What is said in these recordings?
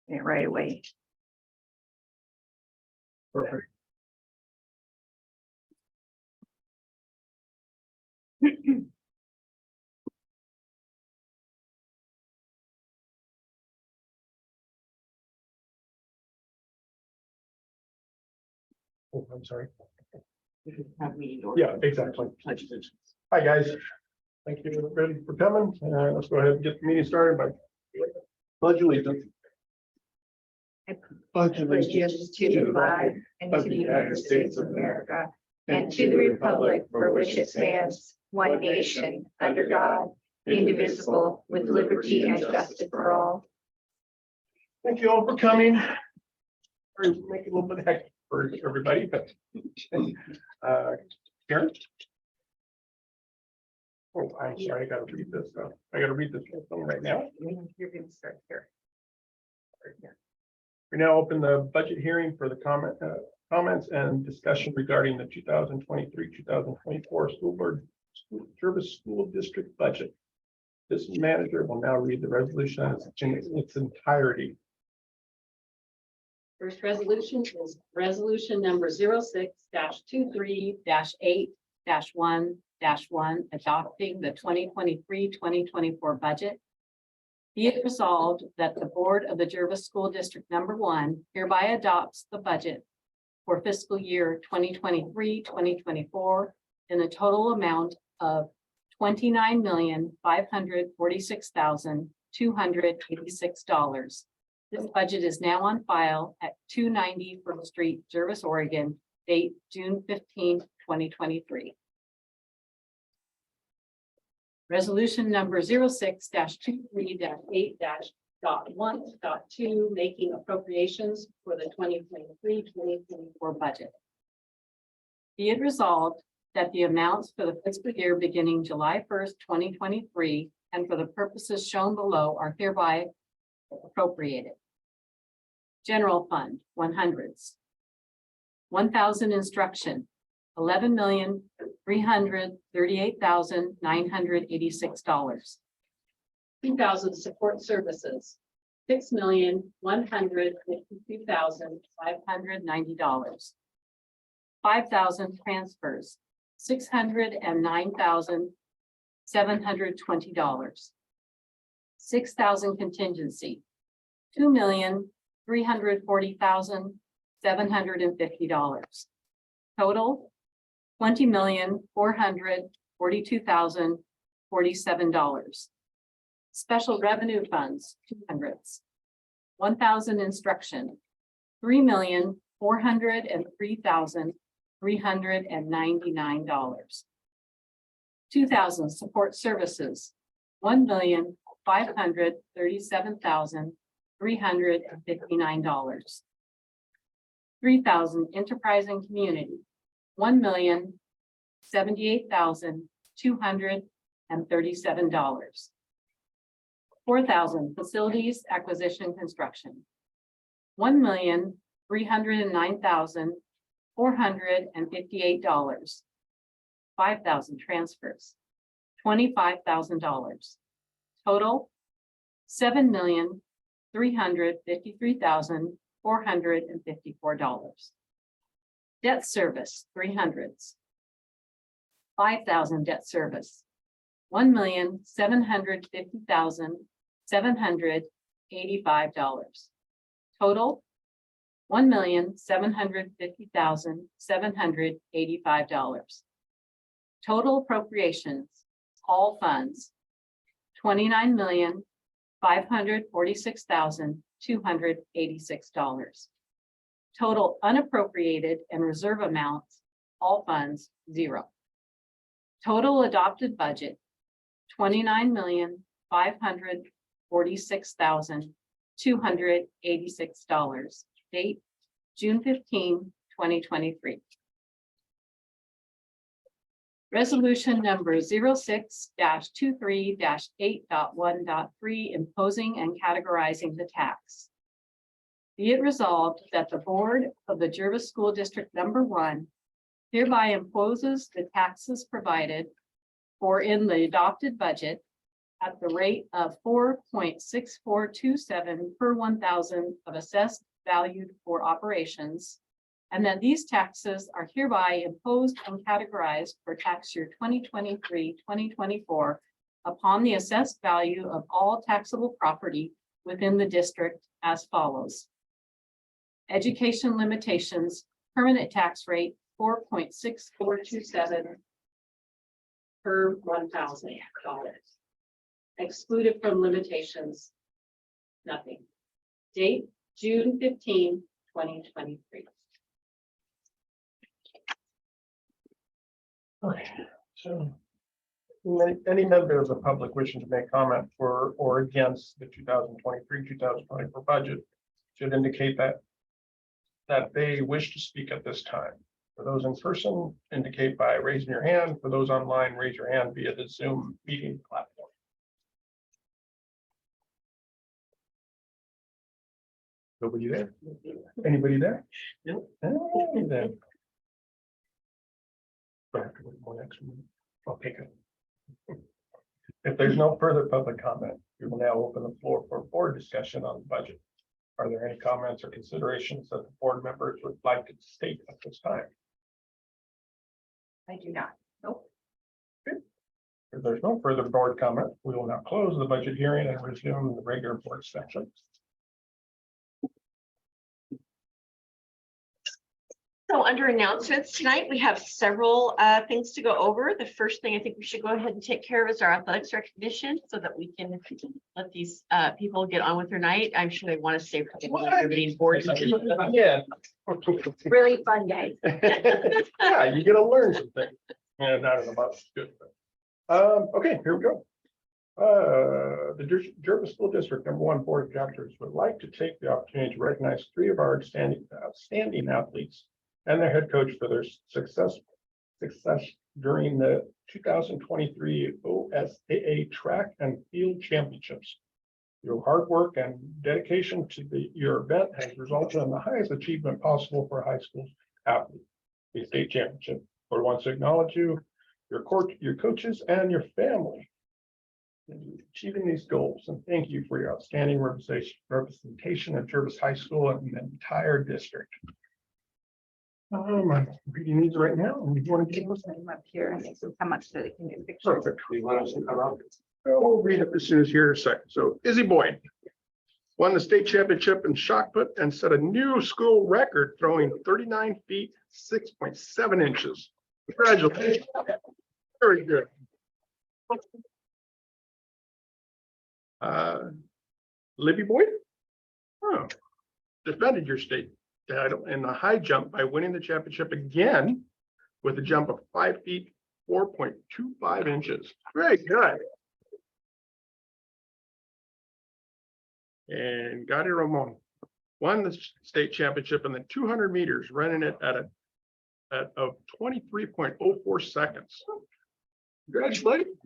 right away. Perfect. Oh, I'm sorry. Yeah, exactly. Hi, guys. Thank you everybody for coming. Let's go ahead and get the meeting started by pledge allegiance. Pledge Allegiance to the flag and to the United States of America and to the republic for which it stands, one nation, under God, indivisible, with liberty and justice for all. Thank you all for coming. Sorry, we make it a little bit hectic for everybody, but Karen? Oh, I'm sorry, I gotta read this. I gotta read this one right now. You're gonna start here. We now open the budget hearing for the comments and discussion regarding the 2023-2024 Jervis School District budget. This manager will now read the resolution in its entirety. First resolution is resolution number 06-23-8-1-1, adopting the 2023-2024 budget. Be it resolved that the Board of the Jervis School District Number 1 hereby adopts the budget for fiscal year 2023-2024 in a total amount of $29,546,286. This budget is now on file at 290 First Street, Jervis, Oregon, date June 15, 2023. Resolution number 06-23-8-1.2, making appropriations for the 2023-2024 budget. Be it resolved that the amounts for the fiscal year beginning July 1st, 2023, and for the purposes shown below are hereby appropriated. General Fund, 100s. 1,000 instruction, $11,338,986. 2,000 support services, $6,152,590. 5,000 transfers, $609,720. 6,000 contingency, $2,340,750. Total, $20,442,047. Special revenue funds, 200s. 1,000 instruction, $3,403,399. 2,000 support services, $1,537,359. 3,000 enterprise and community, $1,078,237. 4,000 facilities acquisition construction, $1,309,458. 5,000 transfers, $25,000. Total, $7,353,454. Debt service, 300s. 5,000 debt service, $1,750,785. Total, $1,750,785. Total appropriations, all funds, $29,546,286. Total unappropriated and reserve amounts, all funds, 0. Total adopted budget, $29,546,286. Date, June 15, 2023. Resolution number 06-23-8.1.3, imposing and categorizing the tax. Be it resolved that the Board of the Jervis School District Number 1 hereby imposes the taxes provided for in the adopted budget at the rate of 4.6427 per 1,000 of assessed valued for operations, and that these taxes are hereby imposed and categorized for tax year 2023-2024 upon the assessed value of all taxable property within the district as follows. Education limitations, permanent tax rate 4.6427 per 1,000 dollars. Excluded from limitations, nothing. Date, June 15, 2023. Okay, so any member of the public wishing to make comment for or against the 2023-2024 budget should indicate that they wish to speak at this time. For those in person, indicate by raising your hand. For those online, raise your hand via the Zoom meeting platform. Nobody there? Anybody there? Anybody there? Do I have to wait one extra minute? Okay, good. If there's no further public comment, we will now open the floor for board discussion on the budget. Are there any comments or considerations that the board members would like to state at this time? I do not. Nope. If there's no further board comment, we will now close the budget hearing and resume the regular board session. So under announcements tonight, we have several things to go over. The first thing I think we should go ahead and take care of is our athletics recognition so that we can let these people get on with their night. I'm sure they want to stay for everybody's board. Yeah. Really fun, guys. Yeah, you get to learn something. Yeah, not in a month. Good. Okay, here we go. The Jervis School District #1 Board of Directors would like to take the opportunity to recognize 3 of our outstanding athletes and their head coach for their success during the 2023 OSAA Track and Field Championships. Your hard work and dedication to your event has resulted in the highest achievement possible for a high school athlete, the state championship. We want to acknowledge you, your coaches, and your family in achieving these goals, and thank you for your outstanding representation at Jervis High School and the entire district. I'm reading these right now, and we want to keep Put them up here and make them come up so they can get pictures. perfect. We'll read it as soon as here in a second. So Izzy Boyd won the state championship in shot put and set a new school record throwing 39 feet 6.7 inches. Congratulations. Very good. Libby Boyd, oh, defended your state title in the high jump by winning the championship again with a jump of 5 feet 4.25 inches. Very good. And Gotti Ramon won the state championship in the 200 meters, running it at of 23.04 seconds. Congratulations.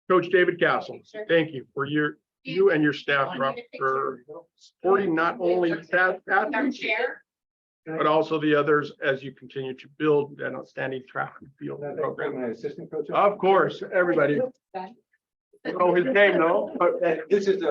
Coach David Castle, thank you for you and your staff for supporting not only athletes, but also the others as you continue to build an outstanding track and field program. My assistant coach. Of course, everybody. Oh, his name though, but This is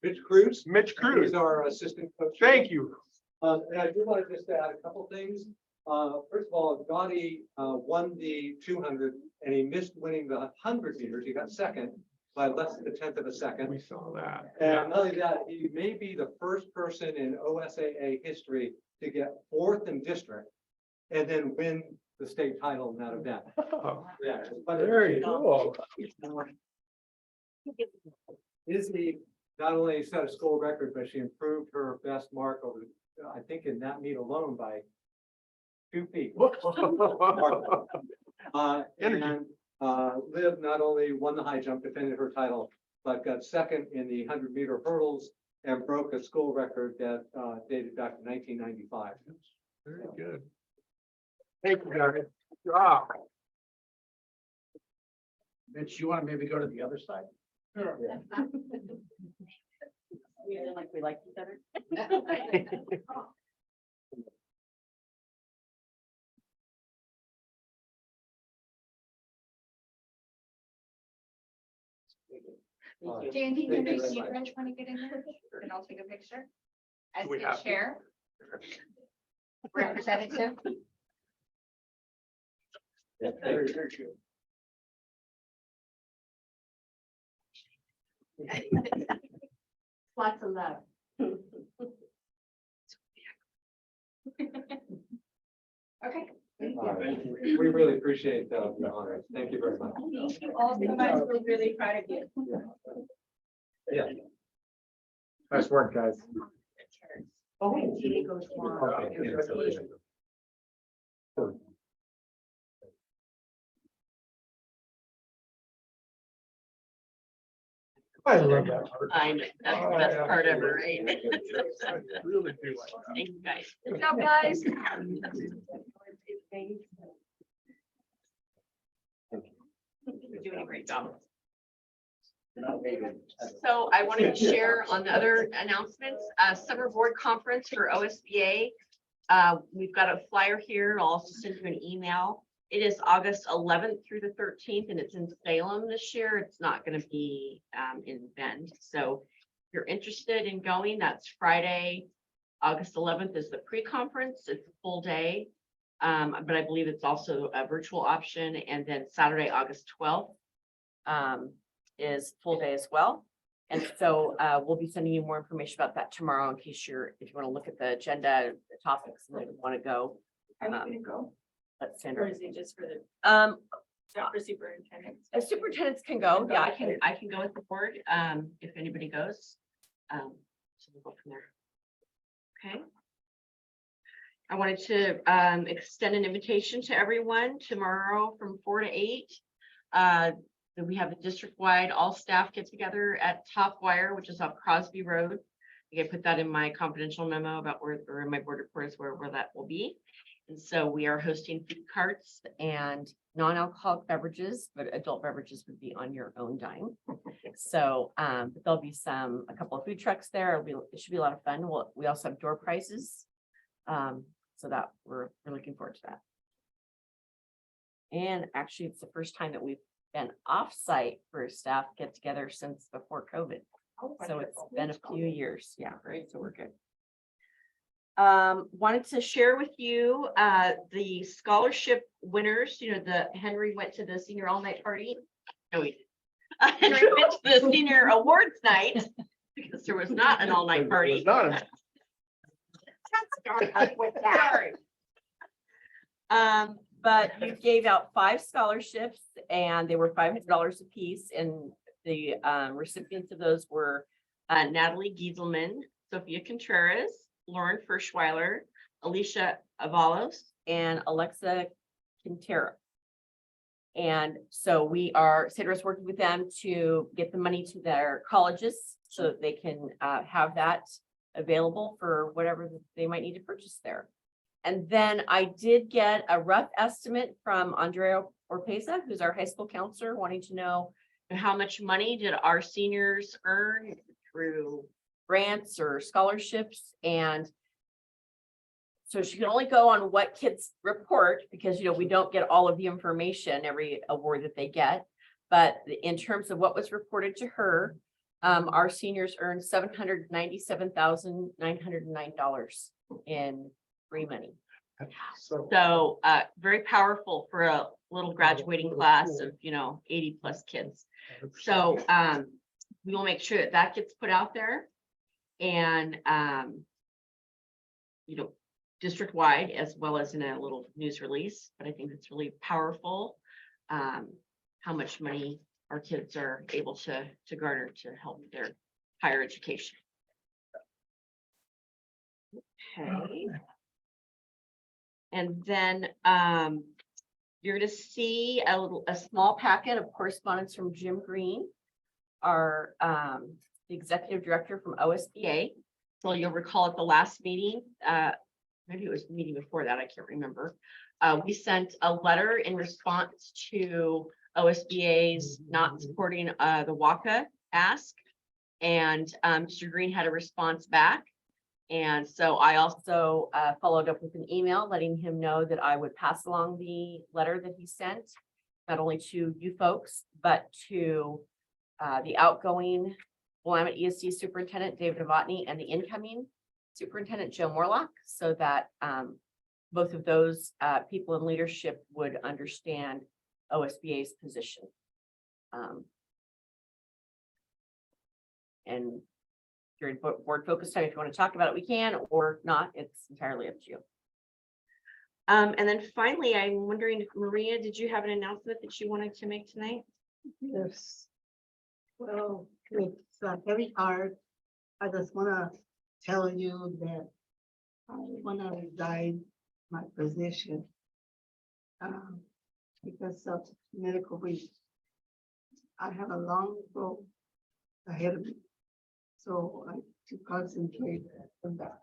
Mitch Cruz. Mitch Cruz. He's our assistant coach. Thank you. And I do want to just add a couple things. First of all, Gotti won the 200 and he missed winning the 100 meters. He got second by less than a tenth of a second. We saw that. And not only that, he may be the first person in OSAA history to get 4th in district and then win the state title in that event. Oh, Yeah. very cool. Izzy not only set a school record, but she improved her best mark over, I think in that meet alone by 2 feet. And Liv not only won the high jump, defended her title, but got second in the 100-meter hurdles and broke a school record that dated back to 1995. Very good. Thank you, Gary. Wow. Mitch, you want to maybe go to the other side? Sure. Like we like each other. All right. Dandy, Thank you does very Steve much. French want to get in there? And I'll take a picture. As Do we the have to? chair, representative. Yeah, very, very good. Lots of love. Okay. All right. We really appreciate the honor. Thank you very much. Thank you all so much. We're really proud of you. Yeah. Nice work, guys. Oh, Diego's one. Okay. I love that part. I know, that's the best part ever, right? I really do like that. Thank you, guys. Good job, guys. You're doing a great job. So I wanted to share on the other announcements, summer board conference for OSBA. We've got a flyer here. I'll also send you an email. It is August 11th through the 13th, and it's in Salem this year. It's not going to be in Bend. So if you're interested in going, that's Friday, August 11th is the pre-conference. It's a full day. But I believe it's also a virtual option. And then Saturday, August 12th is full day as well. And so we'll be sending you more information about that tomorrow in case if you want to look at the agenda, the topics, and then want to go. Are you gonna go? Let's send Or her. is it just for the, Um, not for superintendents? superintendents can go. Yeah, I can go with the board if anybody goes. So we'll go from there. Okay. I wanted to extend an invitation to everyone tomorrow from 4 to 8. That we have a district-wide all staff get together at Top Wire, which is off Crosby Road. I can put that in my confidential memo about where, or in my board reports where that will be. And so we are hosting food carts and non-alcoholic beverages, but adult beverages would be on your own dime. So but there'll be a couple of food trucks there. It should be a lot of fun. We also have door prizes. So that we're looking forward to that. And actually, it's the first time that we've been off-site for a staff get together since before COVID. So it's been a few years. Yeah, right. So we're good. Wanted to share with you the scholarship winners. You know, the Henry went to the senior all-night party. No, he didn't. Henry went to the senior awards night because there was not an all-night party. It was not a- Start up with that. Sorry. But you gave out 5 scholarships and they were $500 a piece, and the recipients of those were Natalie Gieselman, Sophia Contreras, Lauren Ferschweiler, Alicia Avalos, and Alexa Quintero. And so Cedra's working with them to get the money to their colleges so that they can have that available for whatever they might need to purchase there. And then I did get a rough estimate from Andrea Orpeza, who's our high school counselor, wanting to know how much money did our seniors earn through grants or scholarships. And so she can only go on what kids report because, you know, we don't get all of the information, every award that they get. But in terms of what was reported to her, our seniors earned $797,909 in free money. So very powerful for a little graduating class of, 80 plus kids. So we will make sure that gets put out there and, district wide as well as in a little news release. But I think it's really powerful how much money our kids are able to garner to help their higher education. Okay. And then you're going to see a small packet of correspondence from Jim Green, our the executive director from OSBA. So you'll recall at the last meeting, maybe it was the meeting before that, I can't remember. We sent a letter in response to OSBA's not supporting the WACA ask, and Mr. Green had a response back. And so I also followed up with an email letting him know that I would pass along the letter that he sent, not only to you folks, but to the outgoing Willamette ESD Superintendent David Novotny and the incoming Superintendent Joe Morlock, so that both of those people in leadership would understand OSBA's position. And during board focus time, if you want to talk about it, we can, or not, it's entirely up to you. And then finally, I'm wondering if Maria, did you have an announcement that you wanted to make tonight? Yes. Well, it's very hard. I just wanna tell you that I wanna resign my position. Because of medical reasons. I have a long road ahead of me. So I to concentrate on that.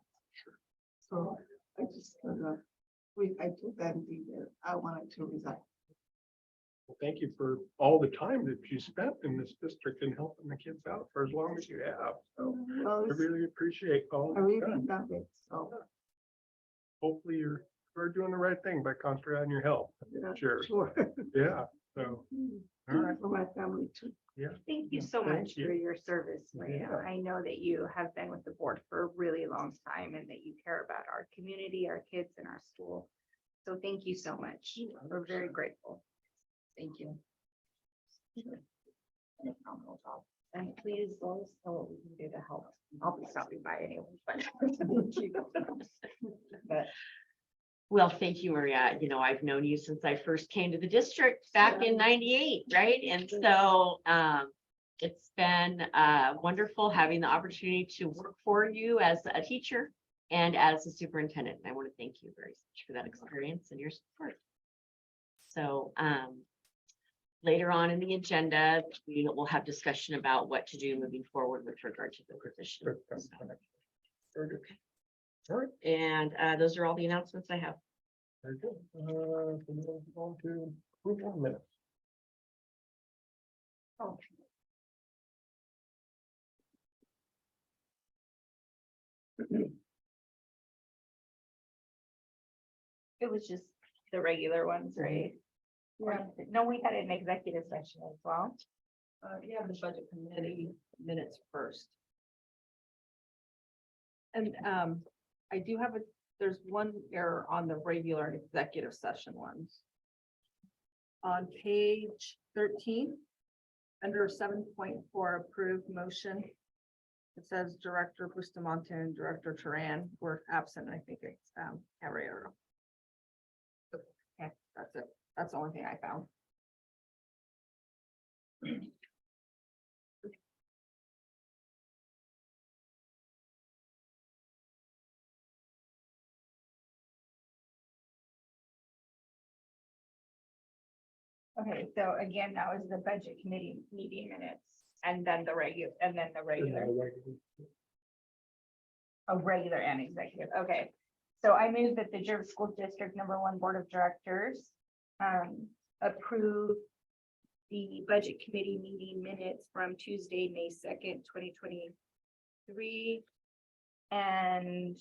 So I just I told Andy that I wanted to resign. Well, thank you for all the time that you spent in this district and helping the kids out for as long as you have. So Well, I really appreciate all I you've really done. love it, so. Hopefully you're doing the right thing by concentrating on your health. Yeah, Sure. Sure. Yeah, so, all right. For my family too. Thank you so Thank much you. for your service, Maria. Yeah. I know that you have been with the board for a really long time and that you care about our community, our kids and our school. So thank you so much. We're very grateful. Thank you. Phenomenal job. And please let us know what we can do to help. I'll be stopping by anyway, but. But Well, thank you, Maria. You know, I've known you since I first came to the district back in '98, right? And so it's been wonderful having the opportunity to work for you as a teacher and as a superintendent. And I want to thank you very much for that experience and your support. So later on in the agenda, we will have discussion about what to do moving forward with regard to the position. Very good. All right, And those are all the announcements I have. very good. So we'll move on to approval of minutes. oh, it was just the regular ones, right? Yeah. No, we had an executive session as well. Yeah, the budget committee minutes first. And I do have there's one error on the regular and executive session ones. On page 13, under 7.4 approved motion. It says Director Bustamante and Director Turan were absent. I think it's Carrera. Okay, that's it. That's the only thing I found. Okay, so again, that was the budget committee meeting minutes and then the regular, a regular and executive. Okay. So I move that the Jervis School District #1 Board of Directors approve the budget committee meeting minutes from Tuesday, May 2nd, 2023. And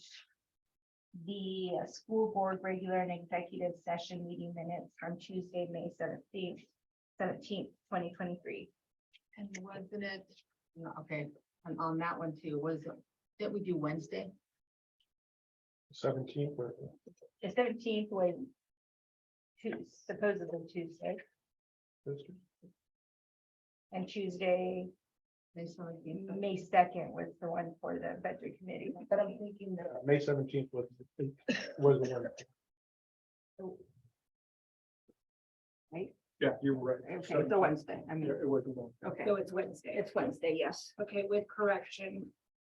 the school board regular and executive session meeting minutes from Tuesday, May 17th, 2023. And wasn't it? No, okay, and on that one too, didn't we do Wednesday? 17th. The 17th was supposedly Tuesday, and Tuesday, May 17th. May 2nd was the one for the budget committee, but I'm thinking that. May 17th was the one. Right? Yeah, you were right. Okay, it's a Wednesday, I mean, Yeah, it was the one. okay, So it's Wednesday. it's Wednesday, yes. Okay, with correction,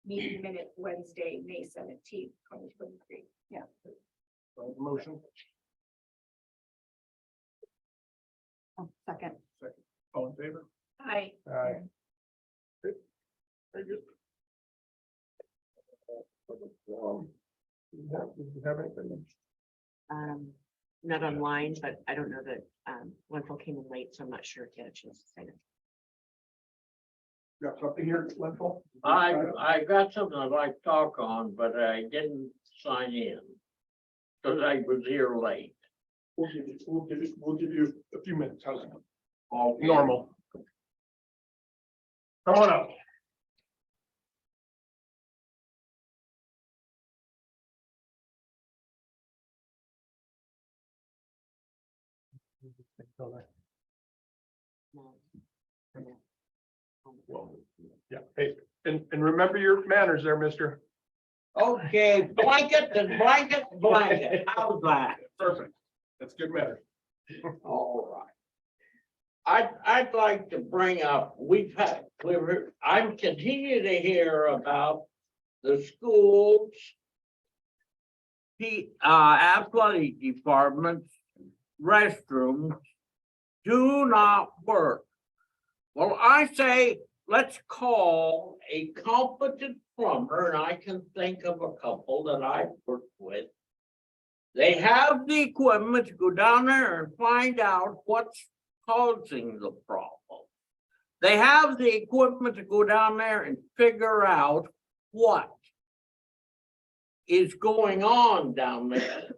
meeting minute Wednesday, May 17th, 2023. Motion, Oh, second. all in favor? Aye. Aye. Good. Very good. Do you have anything? Not online, but I don't know that Wenful came in late, so I'm not sure if you had a chance to say that. Got something here, Lenful? I got something I'd like to talk on, but I didn't sign in. Cause I was here late. We'll give you a few minutes. How's it? Okay. Normal. Come on up. Well, yeah, hey, and remember your manners there, mister. Okay, blanket and blanket, blanket. How's that? Perfect. That's good manners. All right. I'd like to bring up, I'm continuing to hear about the schools. The athletic departments, restrooms do not work. Well, I say, let's call a competent plumber, and I can think of a couple that I've worked with. They have the equipment to go down there and find out what's causing the problem. They have the equipment to go down there and figure out what is going on down there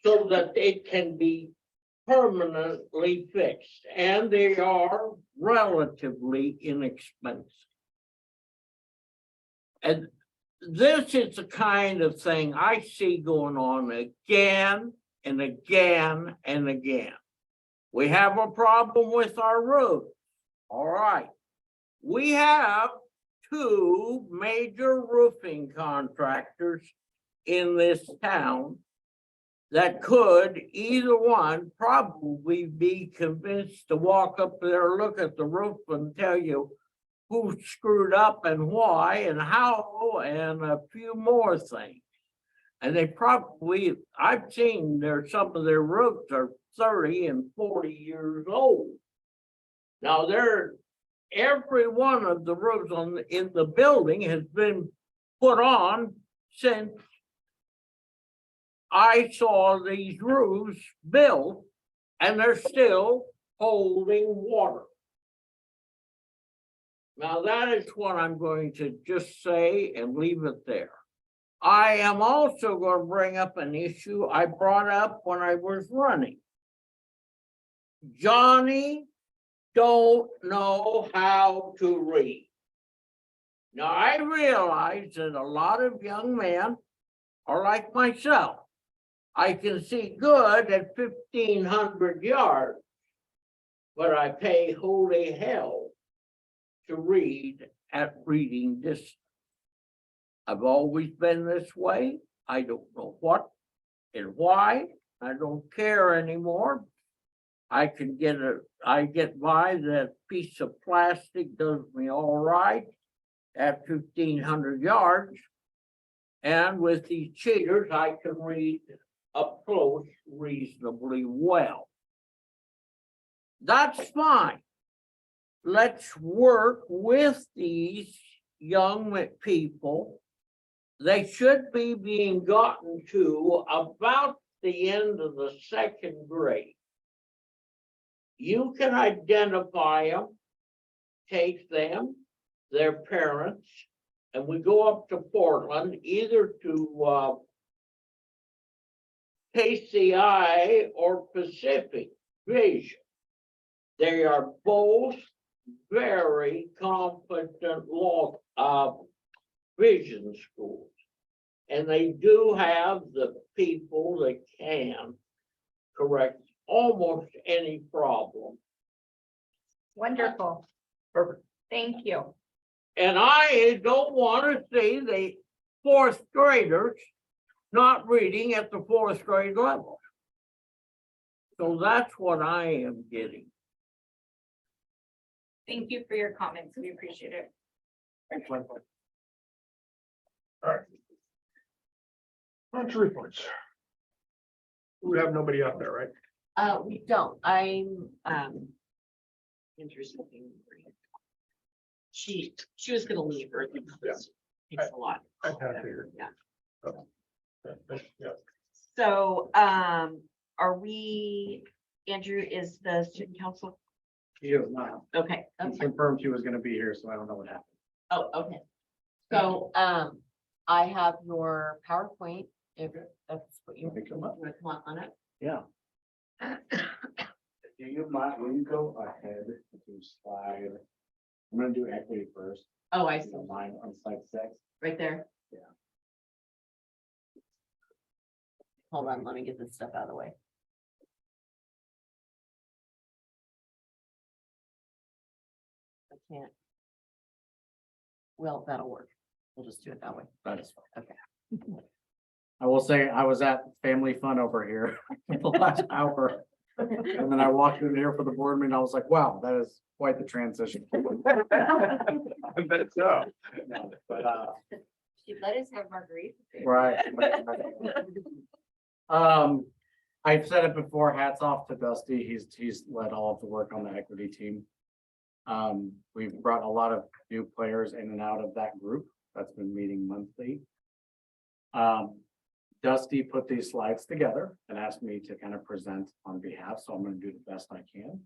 so that it can be permanently fixed, and they are relatively inexpensive. And this is the kind of thing I see going on again and again and again. We have a problem with our roads. All right. We have two major roofing contractors in this town that could, either one, probably be convinced to walk up there, look at the roof and tell you who screwed up and why and how, and a few more things. And they probably, I've seen some of their roofs are 30 and 40 years old. Now every one of the roofs in the building has been put on since I saw these roofs built, and they're still holding water. Now that is what I'm going to just say and leave it there. I am also going to bring up an issue I brought up when I was running. Johnny don't know how to read. Now I realize that a lot of young men are like myself. I can see good at 1,500 yards, but I pay holy hell to read at reading distance. I've always been this way. I don't know what and why. I don't care anymore. I get by. That piece of plastic does me all right at 1,500 yards. And with these cheaters, I can read up close reasonably well. That's fine. Let's work with these young people. They should be being gotten to about the end of the second grade. You can identify them, take them, their parents, and we go up to Portland, either to KCI or Pacific Vision. They are both very competent vision schools. And they do have the people that can correct almost any problem. Wonderful. Perfect. Thank you. And I don't want to see the fourth graders not reading at the fourth grade level. So that's what I am getting. Thank you for your comments. We appreciate it. Thanks, Lynn. All right. On to reports. We have nobody out there, right? We don't, I'm, interested in. She was gonna leave early. because it Takes a lot. I kind of figured. Yeah. Yeah. So, are we, Andrew, is the student council? He is not. Okay, He confirmed she was gonna be here, so I don't know what happened. oh, okay. So, I have your PowerPoint, if that's what you Let me come up. want to come on it. Yeah. Do you mind, will you go ahead to slide I'm gonna do equity first, Oh, I see, so mine on slide 6. right there. Yeah. Hold on, let me get this stuff out of the way. I can't. Well, that'll work. We'll just do it that way. That is fine. Okay. I will say, I was at Family Fun over here the last hour. And then I walked in here for the board meeting, I was like, wow, that is quite the transition. That's so. No, But, She let us have margarita. right. I've said it before, hats off to Dusty, he's led all of the work on the equity team. We've brought a lot of new players in and out of that group, that's been meeting monthly. Dusty put these slides together and asked me to kind of present on behalf, so I'm gonna do the best I can.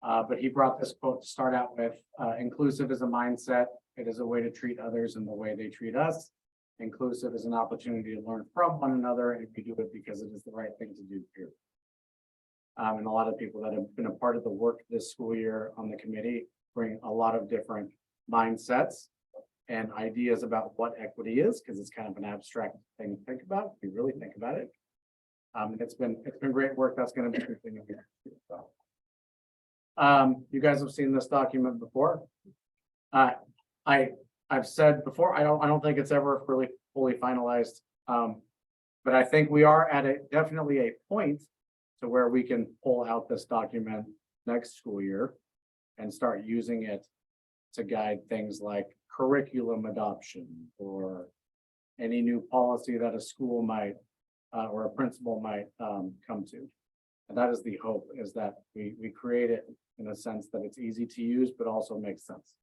But he brought this quote to start out with, inclusive is a mindset, it is a way to treat others in the way they treat us. Inclusive is an opportunity to learn from one another, and we do it because it is the right thing to do here. And a lot of people that have been a part of the work this school year on the committee bring a lot of different mindsets and ideas about what equity is, because it's kind of an abstract thing to think about, if you really think about it. It's been great work, that's gonna be continuing. So. You guys have seen this document before. I've said before, I don't think it's ever really fully finalized. But I think we are at definitely a point to where we can pull out this document next school year and start using it to guide things like curriculum adoption or any new policy that a school might or a principal might come to. And that is the hope, is that we create it in a sense that it's easy to use, but also makes sense.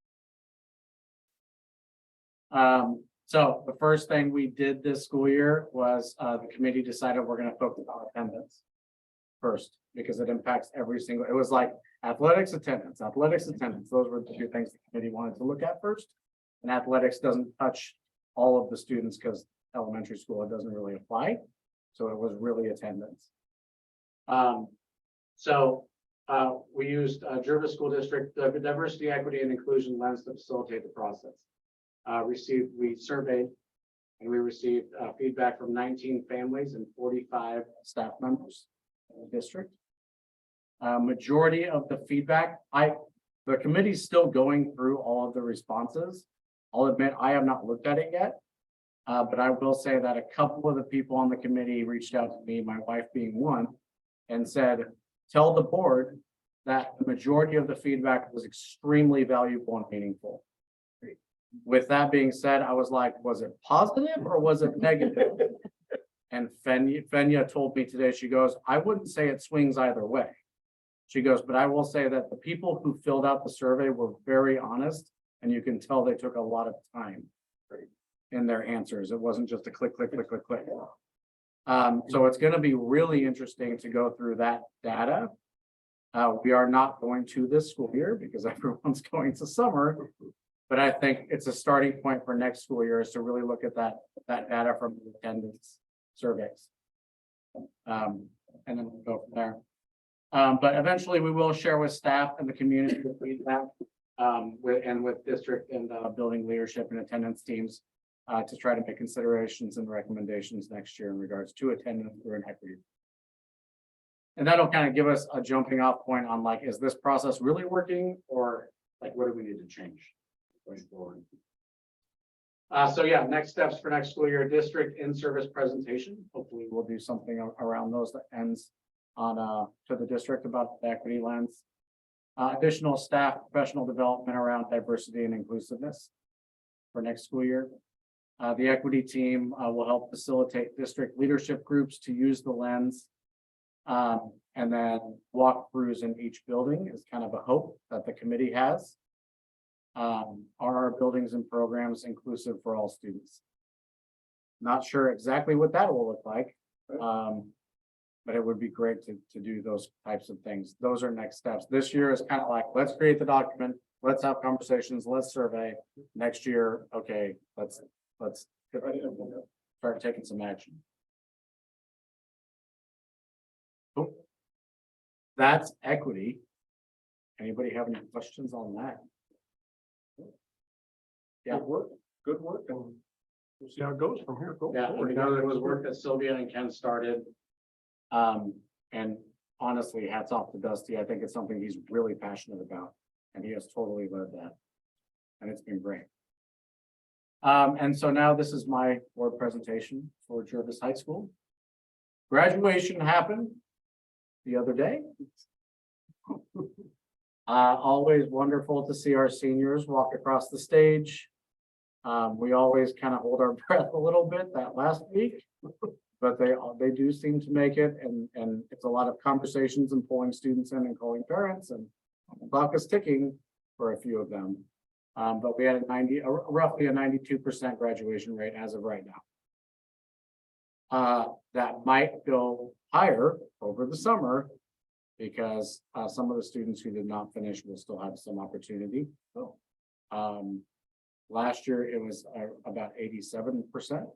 So the first thing we did this school year was the committee decided we're going to focus on attendance first, because it impacts every single, it was like athletics attendance. Those were the two things the committee wanted to look at first. And athletics doesn't touch all of the students because elementary school, it doesn't really apply. So it was really attendance. We used Jervis School District, the diversity, equity, and inclusion lens to facilitate the process. We surveyed and we received feedback from 19 families and 45 staff members in the district. Majority of the feedback, the committee's still going through all of the responses. I'll admit I have not looked at it yet. But I will say that a couple of the people on the committee reached out to me, my wife being one, and said, tell the board that the majority of the feedback was extremely valuable and meaningful. With that being said, I was like, was it positive or was it negative? And Fenya told me today, she goes, I wouldn't say it swings either way. She goes, but I will say that the people who filled out the survey were very honest, and you can tell they took a lot of time in their answers. It wasn't just a click, click, click, click, click. So it's going to be really interesting to go through that data. We are not going to this school year because everyone's going to summer, but I think it's a starting point for next school year is to really look at that data from the attendance surveys. And then we'll go from there. But eventually we will share with staff and the community the feedback with district and building leadership and attendance teams to try to make considerations and recommendations next year in regards to attendance through an equity. And that'll kind of give us a jumping off point on like, is this process really working, or like, what do we need to change going forward? So yeah, next steps for next school year, district in-service presentation. Hopefully we'll do something around those that ends on to the district about the equity lens. Additional staff professional development around diversity and inclusiveness for next school year. The equity team will help facilitate district leadership groups to use the lens. And then walkthroughs in each building is kind of a hope that the committee has. Are our buildings and programs inclusive for all students? Not sure exactly what that will look like. But it would be great to do those types of things. Those are next steps. This year is kind of like, let's create the document, let's have conversations, let's survey. Next year, okay, let's get ready to start taking some action. Cool. That's equity. Anybody have any questions on that? Good work, good work, and we'll see how it goes from here. Go Yeah, I forward. mean, there was work that Sylvia and Ken started. And honestly, hats off to Dusty. I think it's something he's really passionate about, and he has totally led that. And it's been great. And so now this is my board presentation for Jervis High School. Graduation happened the other day. Always wonderful to see our seniors walk across the stage. We always kind of hold our breath a little bit that last week, but they do seem to make it, and it's a lot of conversations and pulling students in and calling parents, and the clock is ticking for a few of them. But we had roughly a 92% graduation rate as of right now. That might go higher over the summer because some of the students who did not finish will still have some opportunity. Last year it was about 87%.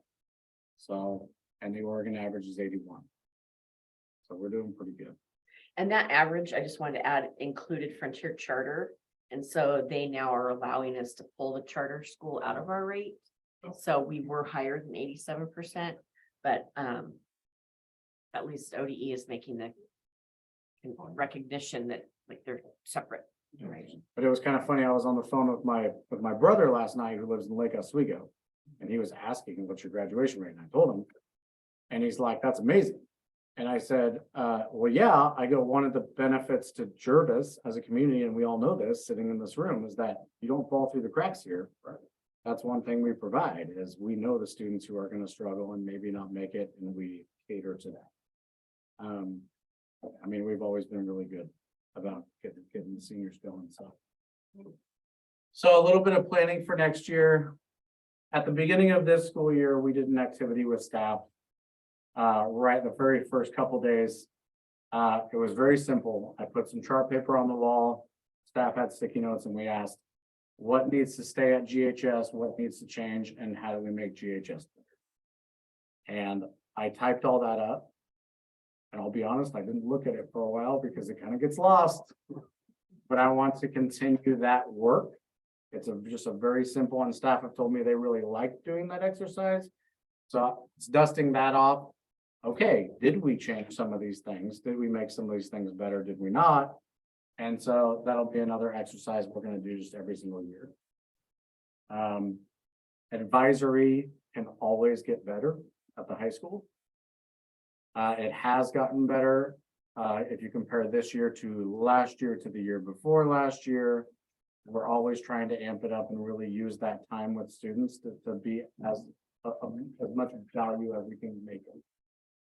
So, and the Oregon average is 81. So we're doing pretty good. And that average, I just wanted to add, included Frontier Charter. And so they now are allowing us to pull the charter school out of our rate. So we were higher than 87%, but at least ODE is making the recognition that like they're separate. Right. But it was kind of funny. I was on the phone with my brother last night who lives in Lake Oswego. And he was asking, what's your graduation rate? And I told him, and he's like, that's amazing. And I said, well, yeah, I go, one of the benefits to Jervis as a community, and we all know this sitting in this room, is that you don't fall through the cracks here. Right? That's one thing we provide, is we know the students who are going to struggle and maybe not make it, and we cater to that. I mean, we've always been really good about getting the seniors going. So a little bit of planning for next year. At the beginning of this school year, we did an activity with staff. Right the very first couple days. It was very simple. I put some chart paper on the wall. Staff had sticky notes, and we asked, what needs to stay at GHS, what needs to change, and how do we make GHS better? And I typed all that up. And I'll be honest, I didn't look at it for a while because it kind of gets lost. But I want to continue that work. It's just a very simple, and staff have told me they really like doing that exercise. So it's dusting that off. Okay, did we change some of these things? Did we make some of these things better? Did we not? And so that'll be another exercise we're going to do just every single year. Advisory can always get better at the high school. It has gotten better. If you compare this year to last year to the year before last year, we're always trying to amp it up and really use that time with students to be as much value as we can make them.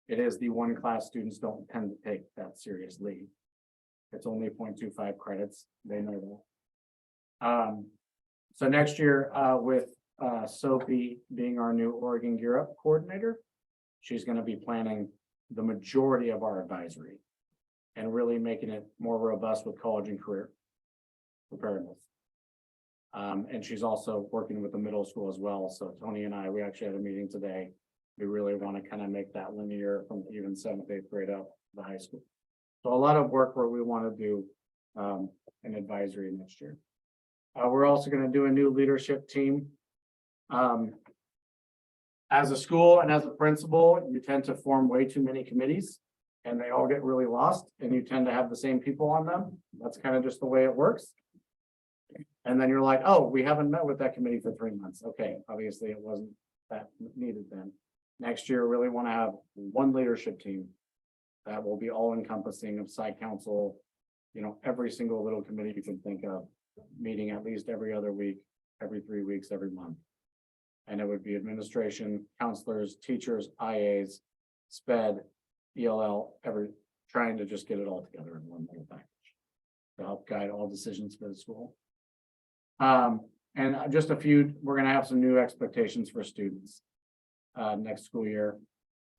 It is the one class students don't tend to take that seriously. It's only 0.25 credits. They know that. So next year, with Sophie being our new Oregon Gear Up coordinator, she's going to be planning the majority of our advisory and really making it more robust with college and career preparedness. And she's also working with the middle school as well. So Tony and I, we actually had a meeting today. We really want to kind of make that linear from even 7th, 8th grade up to the high school. So a lot of work where we want to do an advisory next year. We're also going to do a new leadership team. As a school and as a principal, you tend to form way too many committees and they all get really lost and you tend to have the same people on them. That's kind of just the way it works. And then you're like, oh, we haven't met with that committee for 3 months. Okay, obviously it wasn't that needed then. Next year, really want to have one leadership team that will be all encompassing of site council, every single little committee you can think of, meeting at least every other week, every 3 weeks, every month. And it would be administration, counselors, teachers, IAs, SPED, ELL, trying to just get it all together in one little package to help guide all decisions for the school. And just we're going to have some new expectations for students next school year.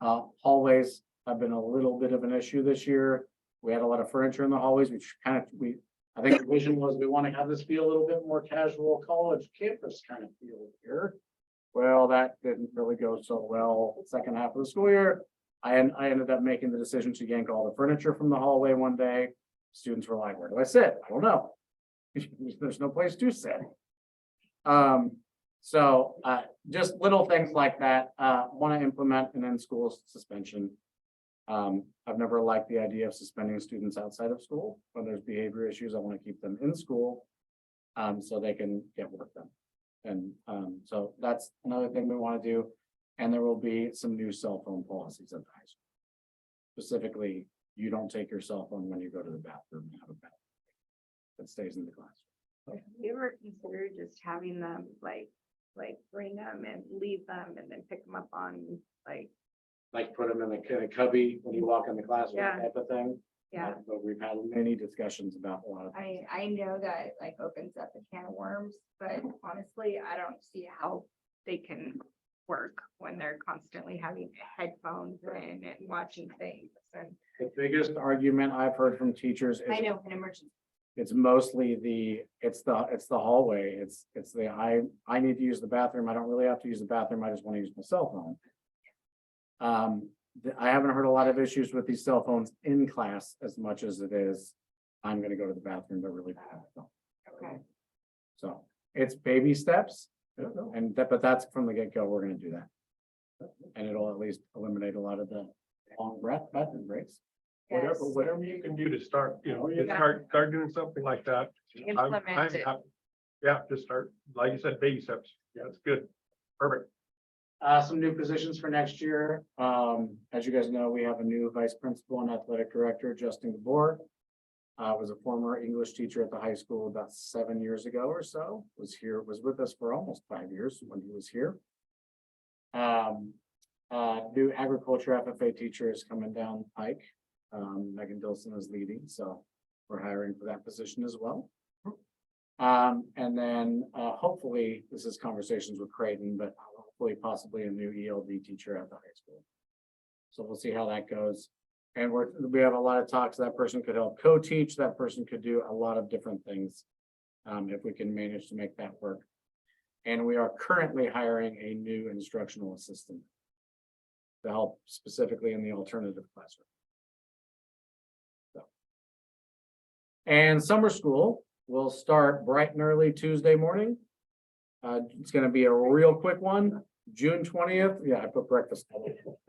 Hallways have been a little bit of an issue this year. We had a lot of furniture in the hallways, which I think the vision was we want to have this be a little bit more casual college campus kind of feel here. Well, that didn't really go so well. Second half of the school year, I ended up making the decision to yank all the furniture from the hallway one day. Students were like, where do I sit? I don't know. There's no place to sit. So just little things like that, want to implement an in-school suspension. I've never liked the idea of suspending students outside of school. When there's behavior issues, I want to keep them in school. So they can get work done. And so that's another thing we want to do. And there will be some new cell phone policies at the high school. Specifically, you don't take your cell phone when you go to the bathroom and have a bathroom. That stays in the classroom. Have you ever considered just having them like bring them and leave them and then pick them up on Like put them in a cubby when you walk in the classroom Yeah. type of thing. yeah. But we've had many discussions about a lot of. I know that it, like opens up a can of worms, but honestly, I don't see how they can work when they're constantly having headphones in and watching things. And The biggest argument I've heard from teachers is I know an emergency. it's mostly it's the hallway. It's the, I need to use the bathroom. I don't really have to use the bathroom. I just want to use my cell phone. I haven't heard a lot of issues with these cell phones in class as much as it is, I'm gonna go to the bathroom, but really bad. Okay. So it's baby steps, but that's from the get-go, we're gonna do that. And it'll at least eliminate a lot of the long bathroom breaks. Yes. Whatever you can do to start, Yeah. start doing something like that. Implement it. Yeah, just start, like you said, baby steps. Yeah, that's good. Perfect. Some new positions for next year. As you guys know, we have a new vice principal and athletic director, Justin DeBoer. Was a former English teacher at the high school about 7 years ago or so, was with us for almost 5 years when he was here. New agriculture FFA teacher is coming down the pike. Megan Dilson is leading, so we're hiring for that position as well. And then hopefully, this is conversations with Creighton, but hopefully possibly a new ELD teacher at the high school. So we'll see how that goes. And we have a lot of talks. That person could help co-teach. That person could do a lot of different things. If we can manage to make that work. And we are currently hiring a new instructional assistant to help specifically in the alternative classroom. So. And summer school will start bright and early Tuesday morning. It's gonna be a real quick one, June 20th. Yeah, I put breakfast.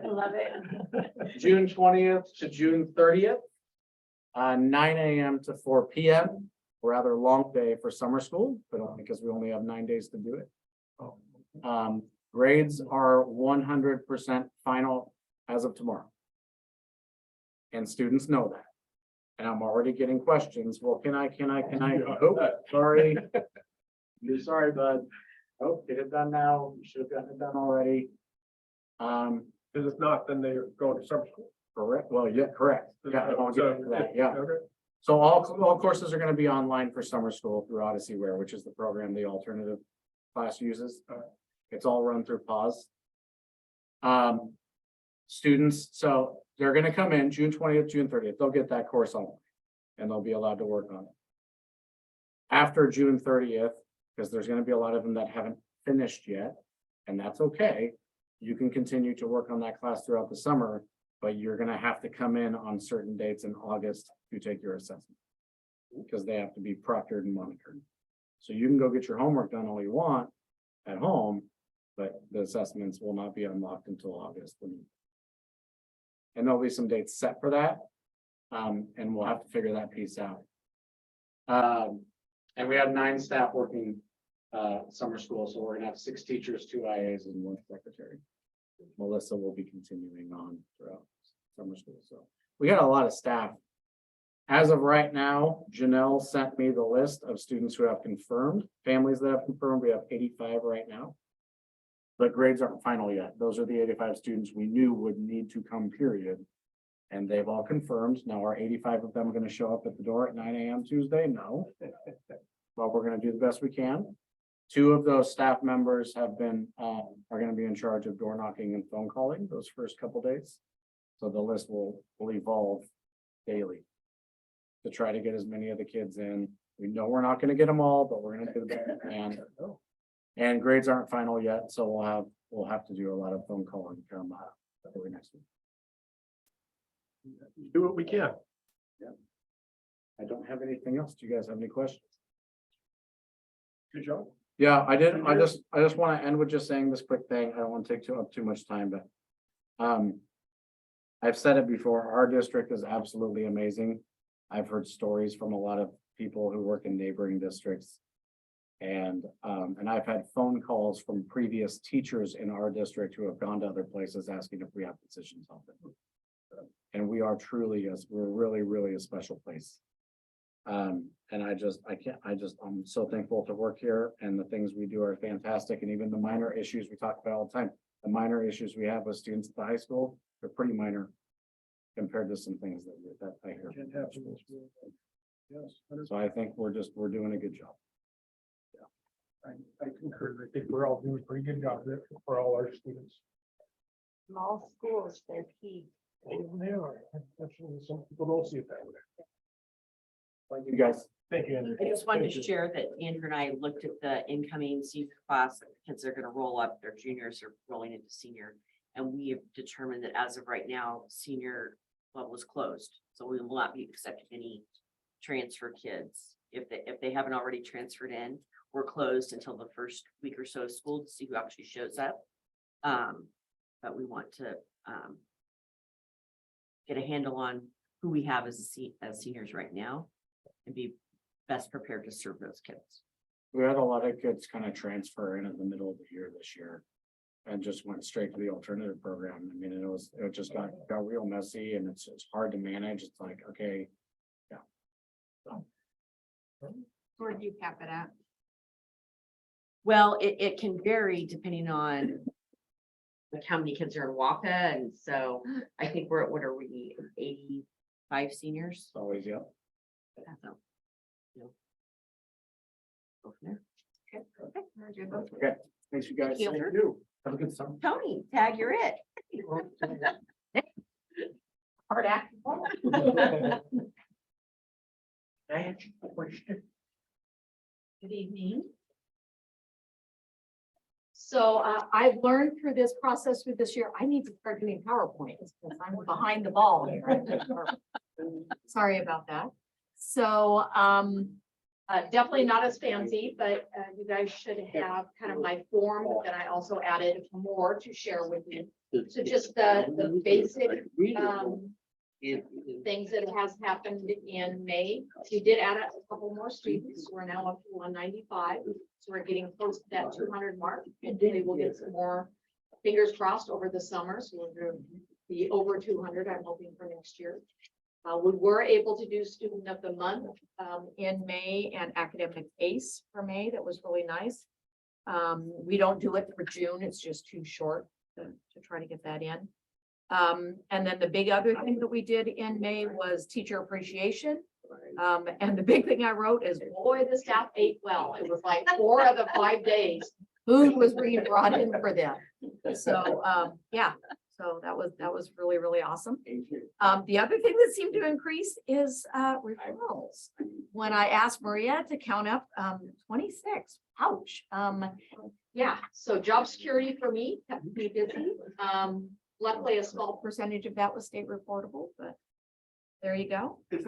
I love it. June 20th to June 30th. 9 a.m. to 4 p.m. Rather long day for summer school, but only because we only have 9 days to do it. Grades are 100% final as of tomorrow. And students know that. And I'm already getting questions. Well, can I? Oh, sorry. You're sorry, bud. Oh, get it done now. You should have gotten it done already. Because if not, then they're going to summer school. Correct. Well, yeah, correct. Yeah, I'll get into that. Yeah. Okay. So all courses are going to be online for summer school through Odyssey Ware, which is the program the alternative class uses. It's all run through PAWS. Students, so they're going to come in June 20th, June 30th. They'll get that course online and they'll be allowed to work on it. After June 30th, because there's going to be a lot of them that haven't finished yet, and that's okay. You can continue to work on that class throughout the summer, but you're going to have to come in on certain dates in August to take your assessment because they have to be proctored and monitored. So you can go get your homework done all you want at home, but the assessments will not be unlocked until August. And there'll be some dates set for that. And we'll have to figure that piece out. And we have 9 staff working summer school, so we're gonna have 6 teachers, 2 IAs, and 1 secretary. Melissa will be continuing on throughout summer school, so we got a lot of staff. As of right now, Janelle sent me the list of students who have confirmed, families that have confirmed. We have 85 right now. But grades aren't final yet. Those are the 85 students we knew would need to come, period. And they've all confirmed. Now, are 85 of them going to show up at the door at 9 a.m. Tuesday? No. But we're going to do the best we can. 2 of those staff members have been, are going to be in charge of door knocking and phone calling those first couple days. So the list will evolve daily to try to get as many of the kids in. We know we're not going to get them all, but we're going to do the best we can. And grades aren't final yet, so we'll have to do a lot of phone calling come early next week. Do what we can. I don't have anything else. Do you guys have any questions? Good job. Yeah, I just want to end with just saying this quick thing. I don't want to take up too much time, but. I've said it before, our district is absolutely amazing. I've heard stories from a lot of people who work in neighboring districts. And I've had phone calls from previous teachers in our district who have gone to other places asking if we have positions open. And we are truly, we're really, really a special place. And I'm so thankful to work here, and the things we do are fantastic, and even the minor issues we talk about all the time. The minor issues we have with students at the high school, they're pretty minor compared to some things that I hear. So I think we're doing a good job. I concur. I think we're all doing a pretty good job there for all our students. Small schools, they're key. They are. Unfortunately, some people don't see it that way. Thank you, guys. Thank you, Andrew. I just wanted Thank to you. share that Andrew and I looked at the incoming senior class, kids are gonna roll up, their juniors are rolling into senior. And we have determined that as of right now, senior level is closed, so we will not be accepting any transfer kids. If they haven't already transferred in, we're closed until the first week or so of school to see who actually shows up. But we want to get a handle on who we have as seniors right now and be best prepared to serve those kids. We had a lot of kids kind of transfer in the middle of the year this year. And just went straight to the alternative program. I mean, it just got real messy, and it's hard to manage. It's like, okay. Yeah. So, Where do you cap it at? Well, it can vary depending on like how many kids are in WAPA, and so I think we're at, what are we, 85 seniors? it's always, yeah. So, you know. Go from there. Okay, thanks you guys. Thank you. Thank you. Have a good summer. Tony, tag, you're it. Hard act. Good evening. So I've learned through this process through this year, I need to start doing PowerPoints because I'm behind the ball here. Sorry about that. So definitely not as fancy, but you guys should have kind of my form that I also added more to share with you. So just the basic things that has happened in May. We did add a couple more students. We're now up to 195. So we're getting close to that 200 mark. And we will get some more, fingers crossed, over the summer. So we're going to be over 200, I'm hoping, for next year. We were able to do student of the month in May and academic ACE for May. That was really nice. We don't do it for June. It's just too short to try to get that in. And then the big other thing that we did in May was teacher appreciation. And the big thing I wrote is, boy, the staff ate well. It was like 4 of the 5 days, food was being brought in for them. So, yeah, so that was really, really awesome. The other thing that seemed to increase is referrals. When I asked Maria to count up 26, ouch. Yeah, so job security for me kept me busy. Luckily, a small percentage of that was state reportable, but there you go. Is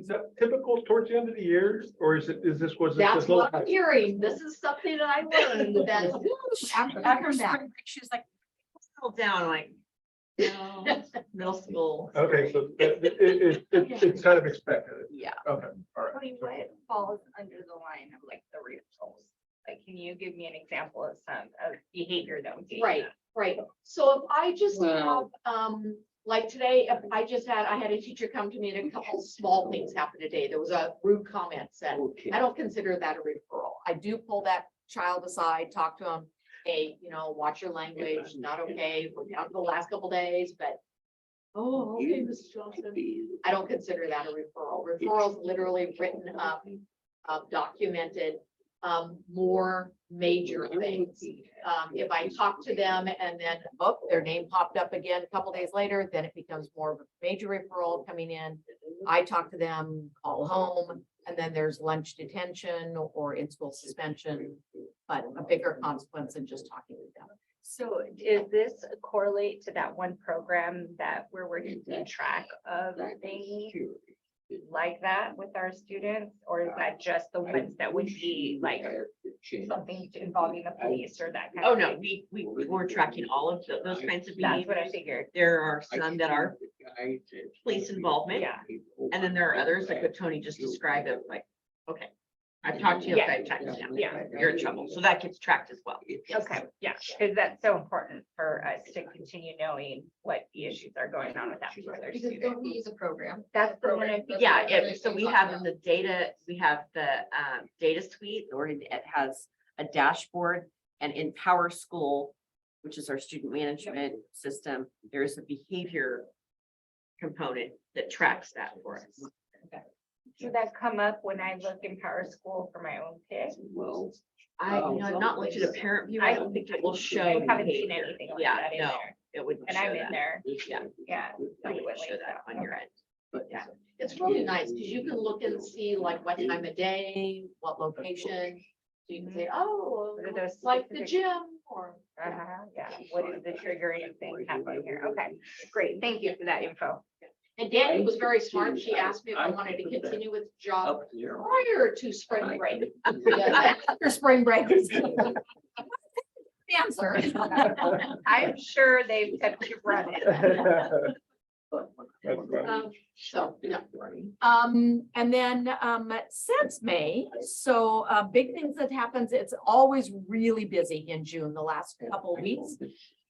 that typical towards the end of the year, or was it That's just what I'm hearing. This is something that I learned that after that. She was like, settle down, like, middle school. Okay, so it's kind of expected. Yeah. Okay, all right. Tony, what falls under the line of like the referrals? Like, can you give me an example of some of behavior that would be? Right, right. So if I just have, like today, if I had a teacher come to me and a couple small things happened today. There was a rude comment said. I don't consider that a referral. I do pull that child aside, talk to them. Hey, watch your language, not okay. We're down to the last couple days, but. Oh, okay, Mrs. Johnson. I don't consider that a referral. Referrals literally written up, documented, more major things. If I talk to them and then, their name popped up again a couple days later, then it becomes more of a major referral coming in. I talk to them, call home, and then there's lunch detention or in-school suspension, but a bigger consequence than just talking to them. So does this correlate to that one program that we're working to track of things? like that with our students? Or is that just the ones that would be like something involving the police or that kind Oh, of no, thing? we're tracking all of those kinds of That's what I behaviors. figured. There are some that are police involvement. Yeah. And then there are others like what Tony just described of like, okay, I've talked to you Yeah. 5 times now. Yeah. You're in trouble. So that gets tracked as well. Yes. Okay, yeah, because that's so important for us to continue knowing what the issues are going on with that particular Because student. don't we use a program? That's the one I. Yeah, so we have in the data, we have the data suite, or it has a dashboard, and in Power School, which is our student management system, there is a behavior component that tracks that for us. Should that come up when I look in Power School for my own kid? I've not looked at a parent view. I don't think it will show. I haven't seen behavior. anything like Yeah, that in no, there, it wouldn't and show I'm in that. there, Yeah. yeah. It wouldn't show that on your end. But yeah. It's really nice because you can look and see like what time of day, what location. So you can say, oh, What are those it's like the specific- gym or. Yeah, what is the triggering thing happening here? Okay, great, thank you for that info. And Danny was very smart. She asked me if I wanted to continue with the job prior to spring break. After spring break. Answer. I'm sure they've kept you running. That's fine. So, yeah. And then, since May, so, big things that happens, it's always really busy in June, the last couple of weeks.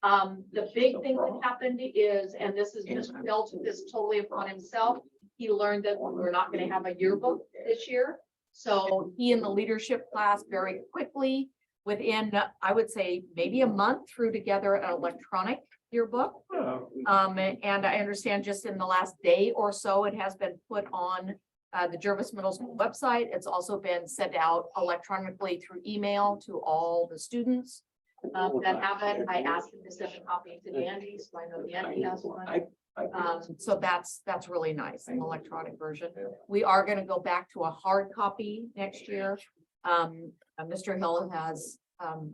The big thing that happened is, and this is Mr. Bell took this totally upon himself. He learned that we're not gonna have a yearbook this year. So he and the leadership class very quickly, within, I would say, maybe a month, threw together an electronic yearbook. And I understand just in the last day or so, it has been put on the Jervis Middle School website. It's also been sent out electronically through email to all the students. That happened. I asked him to send a copy to Danny, so I know Danny has one. So that's really nice, an electronic version. We are gonna go back to a hard copy next year. Mr. Hill has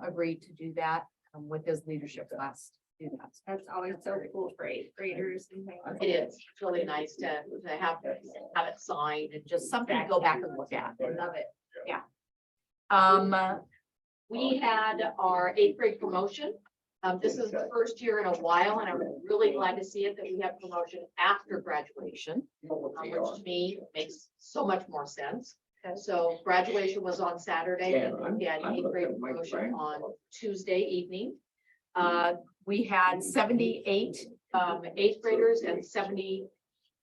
agreed to do that with his leadership class. Do that. That's always so cool for eighth graders and things. It is. It's really nice to have it signed and Just something to go back and look at. love it. We We had our 8th grade promotion. This is the first year in a while, and I'm really glad to see it that we have promotion after graduation, which to me makes so much more sense. So graduation was on Saturday, and we had 8th grade promotion on Tuesday evening. we had 78 8th graders and 70,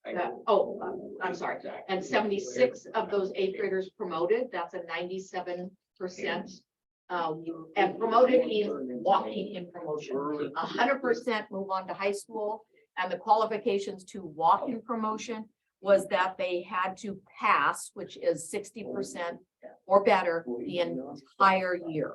I'm sorry, and 76 of those 8th graders promoted. That's a 97%. And promoted means walking in promotion. 100% move on to high school. And the qualifications to walk in promotion was that they had to pass, which is 60% or better the entire year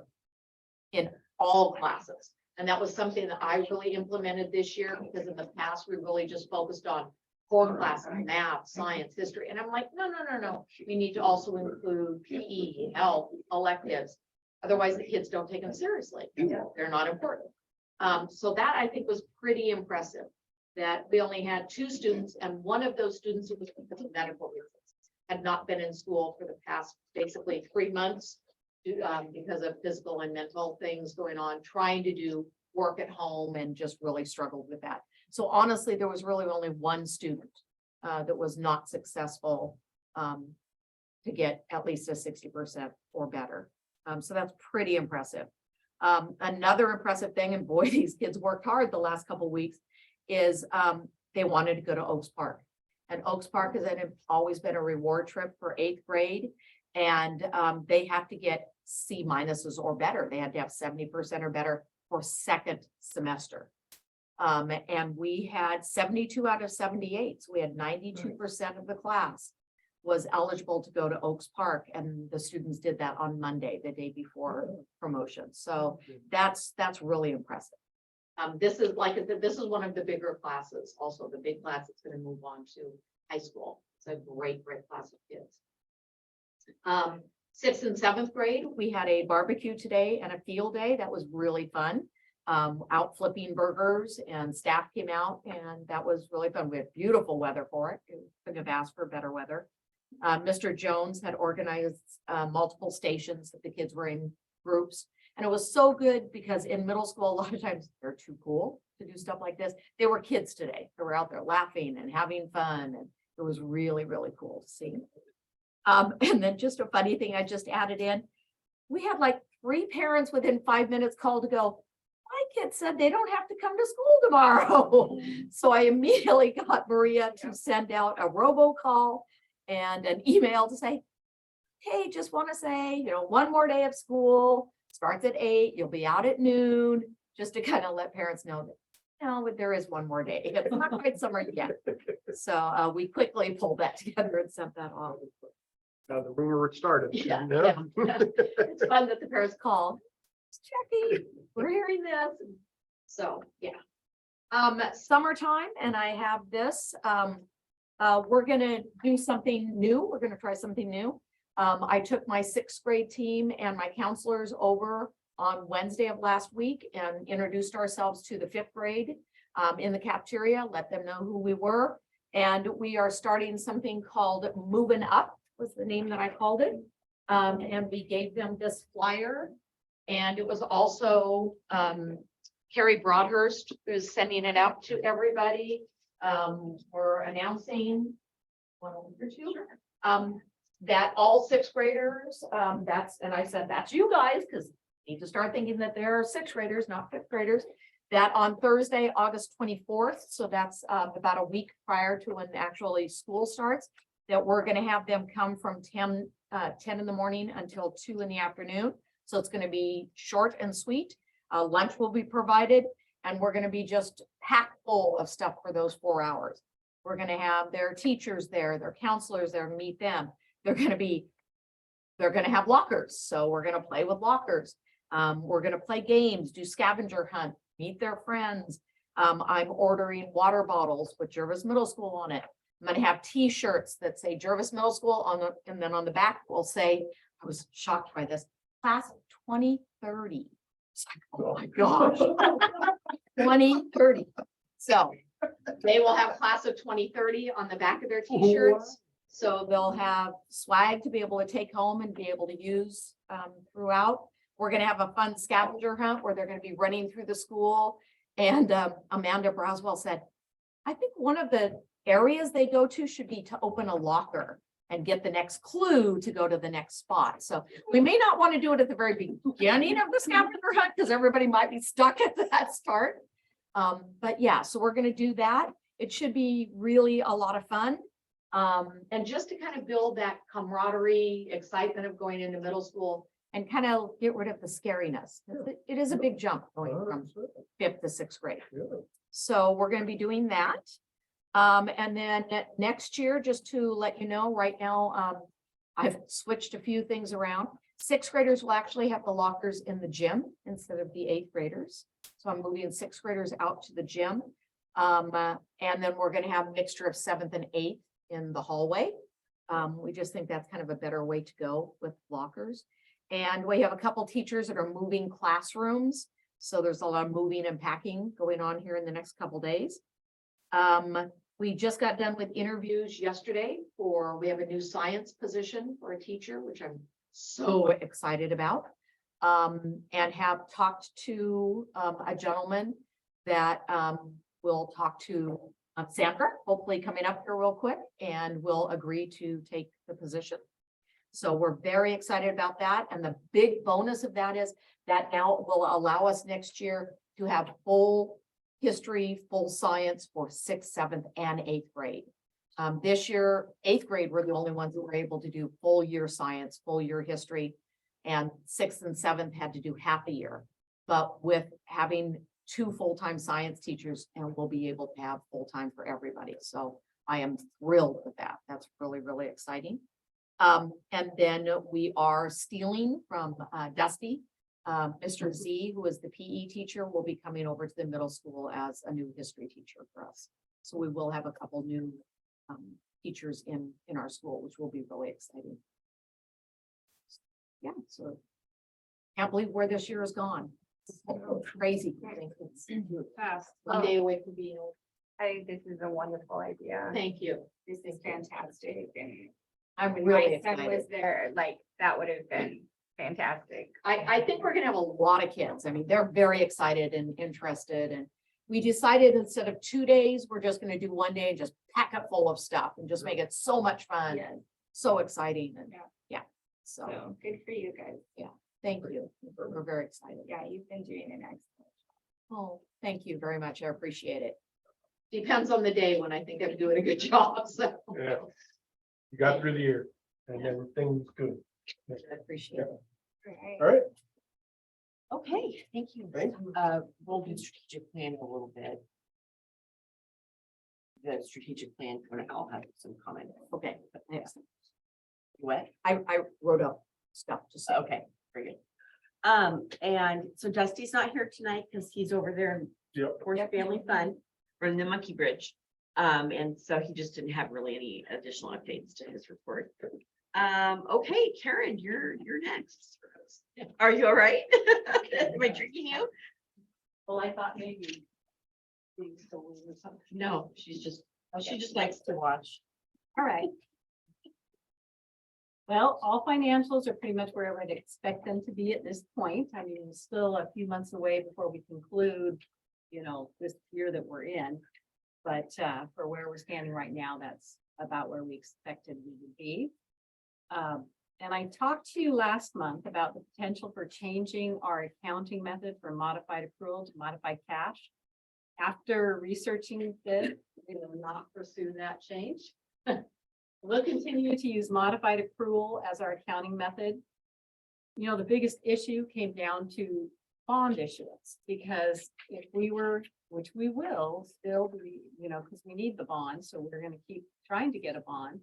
in all classes. And that was something that I really implemented this year, because in the past, we really just focused on core classes, math, science, history. And I'm like, no. We need to also include PE, health, electives. Otherwise, the kids don't take them seriously. They're not important. So that I think was pretty impressive, that we only had 2 students, and one of those students was because of medical reasons, had not been in school for the past basically 3 months because of physical and mental things going on, trying to do work at home, and just really struggled with that. So honestly, there was really only one student that was not successful to get at least a 60% or better. So that's pretty impressive. Another impressive thing, and boy, these kids worked hard the last couple of weeks, is they wanted to go to Oaks Park. And Oaks Park has always been a reward trip for 8th grade. And they have to get C minuses or better. They had to have 70% or better for second semester. And we had 72 out of 78. So we had 92% of the class was eligible to go to Oaks Park, and the students did that on Monday, the day before promotion. So that's really impressive. This is like, I said, this is one of the bigger classes, also the big class that's going to move on to high school. It's a great class of kids. 6th and 7th grade, We had a barbecue today and a field day. That was really fun. out flipping burgers, and staff came out, and that was really fun. We had beautiful weather for it. Couldn't have asked for better weather. Mr. Jones had organized multiple stations that the kids were in groups. And it was so good because in middle school, a lot of times they're too cool to do stuff like this. They were kids today. They were out there laughing and having fun. And it was really, really cool to see. And then just a funny thing I just added in. We had like 3 parents within 5 minutes call to go, my kid said they don't have to come to school tomorrow. So I immediately got Maria to send out a robocall and an email to say, hey, just want to say, one more day of school, starts at 8, you'll be out at noon, just to kind of let parents know that, but there is one more day. It's not quite summer yet. So we quickly pulled that together and sent that off. Now the rumor had started. Yeah. It's fun that the parents call, "Just checking, we're hearing this." So, yeah. Summertime, and I have this, we're gonna do something new. We're gonna try something new. I took my 6th grade team and my counselors over on Wednesday of last week and introduced ourselves to the 5th grade in the cafeteria, let them know who we were. And we are starting something called Moving Up, was the name that I called it. And we gave them this flyer. And it was also Carrie Broadhurst who's sending it out to everybody. We're announcing one or two, that all 6th graders, and I said, that's you guys, because need to start thinking that there are 6th graders, not 5th graders, that on Thursday, August 24th, so that's about a week prior to when actually school starts, that we're going to have them come from 10 in the morning until 2 in the afternoon. So it's going to be short and sweet. Lunch will be provided, and we're going to be just packed full of stuff for those 4 hours. We're going to have their teachers there, their counselors there, meet them. They're going to have lockers. So we're going to play with lockers. We're going to play games, do scavenger hunt, meet their friends. I'm ordering water bottles with Jervis Middle School on it. I'm going to have T-shirts that say Jervis Middle School and then on the back will say, I was shocked by this, class of 2030. It's like, oh my gosh, 2030. So they will have class of 2030 on the back of their T-shirts. So they'll have swag to be able to take home and be able to use throughout. We're going to have a fun scavenger hunt where they're going to be running through the school. And Amanda Braswell said, I think one of the areas they go to should be to open a locker and get the next clue to go to the next spot. So we may not want to do it at the very beginning of the scavenger hunt because everybody might be stuck at that start. But yeah, so we're going to do that. It should be really a lot of fun. And just to kind of build that camaraderie, excitement of going into middle school and kind of get rid of the scariness. It is a big jump going from 5th to 6th grade. So we're going to be doing that. And then next year, just to let you know, right now, I've switched a few things around. 6th graders will actually have the lockers in the gym instead of the 8th graders. So I'm moving 6th graders out to the gym. And then we're going to have a mixture of 7th and 8th in the hallway. We just think that's kind of a better way to go with lockers. And we have a couple teachers that are moving classrooms. So there's a lot of moving and packing going on here in the next couple days. We just got done with interviews yesterday we have a new science position for a teacher, which I'm so excited about. And have talked to a gentleman that will talk to Sandra, hopefully coming up here real quick, and will agree to take the position. So we're very excited about that. And the big bonus of that is that now will allow us next year to have full history, full science for 6th, 7th, and 8th grade. This year, 8th grade were the only ones that were able to do full year science, full year history, and 6th and 7th had to do half a year. But with having 2 full-time science teachers, and we'll be able to have full-time for everybody. So I am thrilled with that. That's really, really exciting. And then we are stealing from Dusty. Mr. Z, who is the PE teacher, will be coming over to the middle school as a new history teacher for us. So we will have a couple new teachers in our school, which will be really exciting. Yeah, so can't believe where this year has gone. Crazy. I think it's fast. One day away from being old. I think this is a wonderful idea. Thank you. This is fantastic. And I'm when really my son was excited. there, like, that would have been fantastic. I think we're gonna have a lot of kids. I mean, they're very excited and interested and we decided instead of 2 days, we're just gonna do 1 day and just pack it full of stuff and just make it so much fun Yes. and so exciting and, Yeah. yeah. So, So good for you guys. thank you. We're very excited. Yeah, you've been doing an excellent. Oh, thank you very much. I appreciate it. Depends on the day when I think I'm doing a good job, so. Yeah. You got through the year and everything's good. I appreciate it. Right. All right, Okay, thank you. Thank We'll do strategic plan in a little bit. The strategic plan, and I'll have some comment. Okay, thanks. What? I wrote up stuff to say. Okay, very good. And so Dusty's not here tonight because he's over there in Yep. Forest Family Fun, running the Monkey Bridge. And so he just didn't have really any additional updates to his report. Okay, Karen, you're next. Are you all right? Am I tricking you? Well, I thought maybe. No, she just likes to watch. All right. Well, all financials are pretty much where I would expect them to be at this point. I mean, it's still a few months away before we conclude, this year that we're in. But for where we're standing right now, that's about where we expected we would be. And I talked to you last month about the potential for changing our accounting method from modified accrual to modified cash. After researching this, we will not pursue that change. We'll continue to use modified accrual as our accounting method. The biggest issue came down to bond issuance, because if we were, which we will still be, because we need the bond, so we're gonna keep trying to get a bond.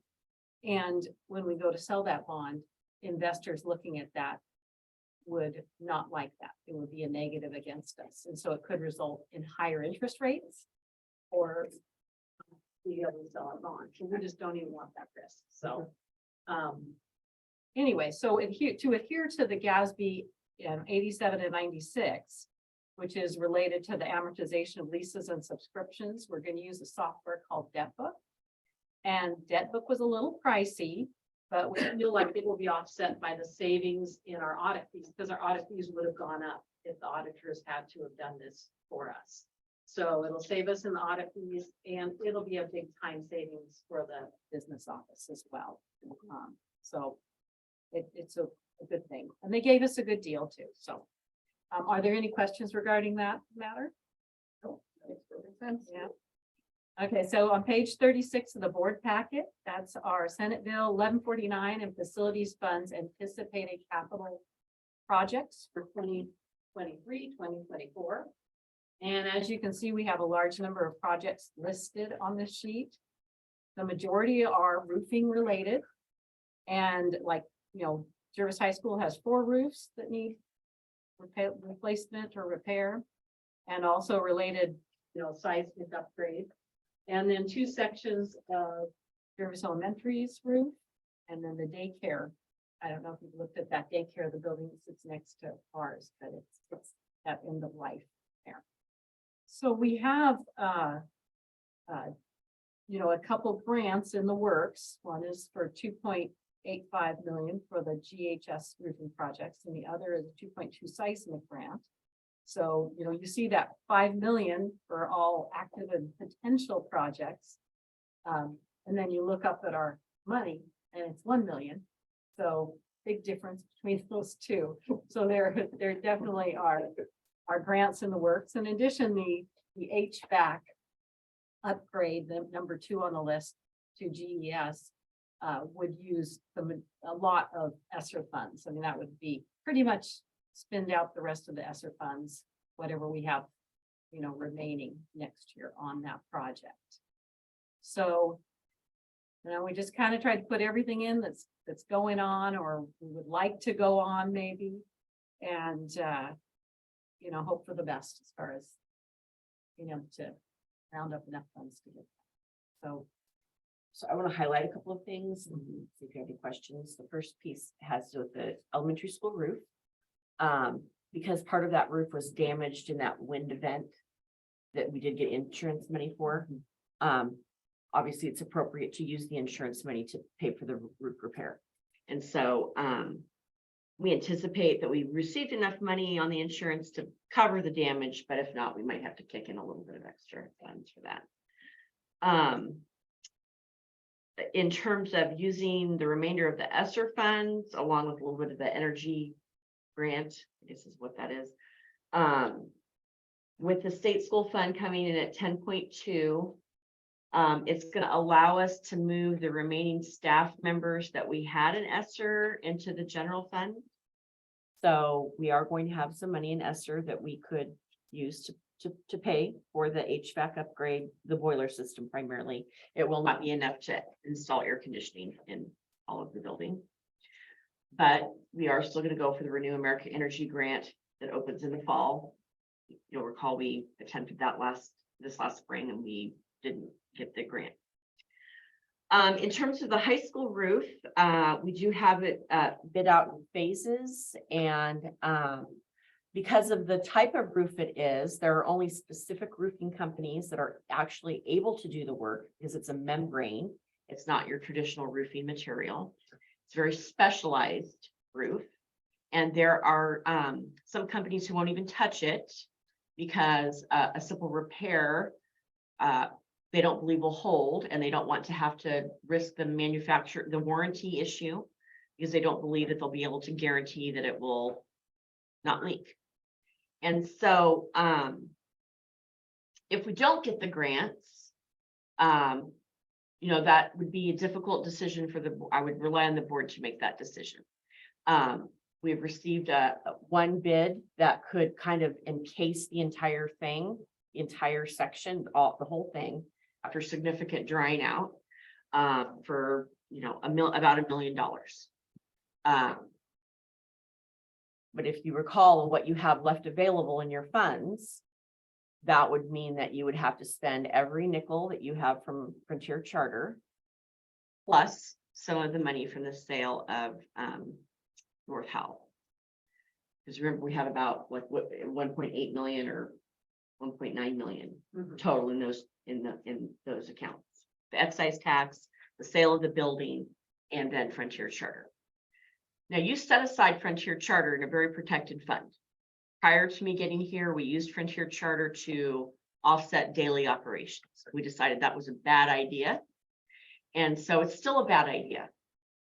And when we go to sell that bond, investors looking at that would not like that. It would be a negative against us. And so it could result in higher interest rates or we able to sell our bond. So we just don't even want that risk. So anyway, so to adhere to the GASB 87 and 96, which is related to the amortization of leases and subscriptions, we're going to use a software called DebtBook. And DebtBook was a little pricey, but we feel like it will be offset by the savings in our audit fees, because our audit fees would have gone up if the auditors had to have done this for us. So it'll save us in the audit fees and it'll be a big time savings for the business office as well. So it's a good thing. And they gave us a good deal too. So are there any questions regarding that matter? No, makes perfect sense. Yeah. Okay, so on page 36 of the board packet, that's our Senate Bill 1149 and facilities funds anticipated capital projects for 2023, 2024. And as you can see, we have a large number of projects listed on this sheet. The majority are roofing related. And Jervis High School has 4 roofs that need replacement or repair, and also related, seismic upgrade. And then 2 sections of Jervis Elementary's roof, and then the daycare. I don't know if you've looked at that daycare, the building that sits next to ours, but it's at end of life there. So we have, a couple grants in the works. One is for 2.85 million for the GHS roofing projects, and the other is a 2.2 seismic grant. So, you see that 5 million for all active and potential projects. And then you look up at our money and it's 1 million. So big difference between those two. So there definitely are grants in the works. In addition, the HVAC upgrade, the number 2 on the list to GES, would use a lot of ESSER funds. I mean, that would be pretty much spend out the rest of the ESSER funds, whatever we have, remaining next year on that project. So, we just kind of tried to put everything in that's going on, or we would like to go on maybe, and, hope for the best as far as, to round up enough funds to get. So I want to highlight a couple of things and see if you have any questions. The first piece has to do with the elementary school roof. because part of that roof was damaged in that wind event that we did get insurance money for. Obviously, it's appropriate to use the insurance money to pay for the roof repair. And so, we anticipate that we received enough money on the insurance to cover the damage, but if not, we might have to kick in a little bit of extra funds for that. In terms of using the remainder of the ESSER funds, along with a little bit of the energy grant, I guess is what that is. With the state school fund coming in at 10.2, it's gonna allow us to move the remaining staff members that we had in ESSER into the general fund. So we are going to have some money in ESSER that we could use to pay for the HVAC upgrade, the boiler system primarily. It will not be enough to install air conditioning in all of the building. But we are still gonna go for the Renew America Energy Grant that opens in the fall. You'll recall we attempted that this last spring and we didn't get the grant. In terms of the high school roof, we do have it bid out in phases, and because of the type of roof it is, there are only specific roofing companies that are actually able to do the work because it's a membrane. It's not your traditional roofing material. It's very specialized roof. And there are some companies who won't even touch it because a simple repair they don't believe will hold, and they don't want to have to risk the warranty issue because they don't believe that they'll be able to guarantee that it will not leak. And so if we don't get the grants, that would be a difficult decision I would rely on the board to make that decision. We've received one bid that could kind of encase the entire thing, the entire section, the whole thing, after significant drying out, for about $1 million. But if you recall what you have left available in your funds, that would mean that you would have to spend every nickel that you have from Frontier Charter, plus some of the money from the sale of North Howell. Because remember, we have about what 1.8 million or 1.9 million total in those accounts. The excise tax, the sale of the building, and then Frontier Charter. Now, you set aside Frontier Charter in a very protected fund. Prior to me getting here, we used Frontier Charter to offset daily operations. We decided that was a bad idea. And so it's still a bad idea.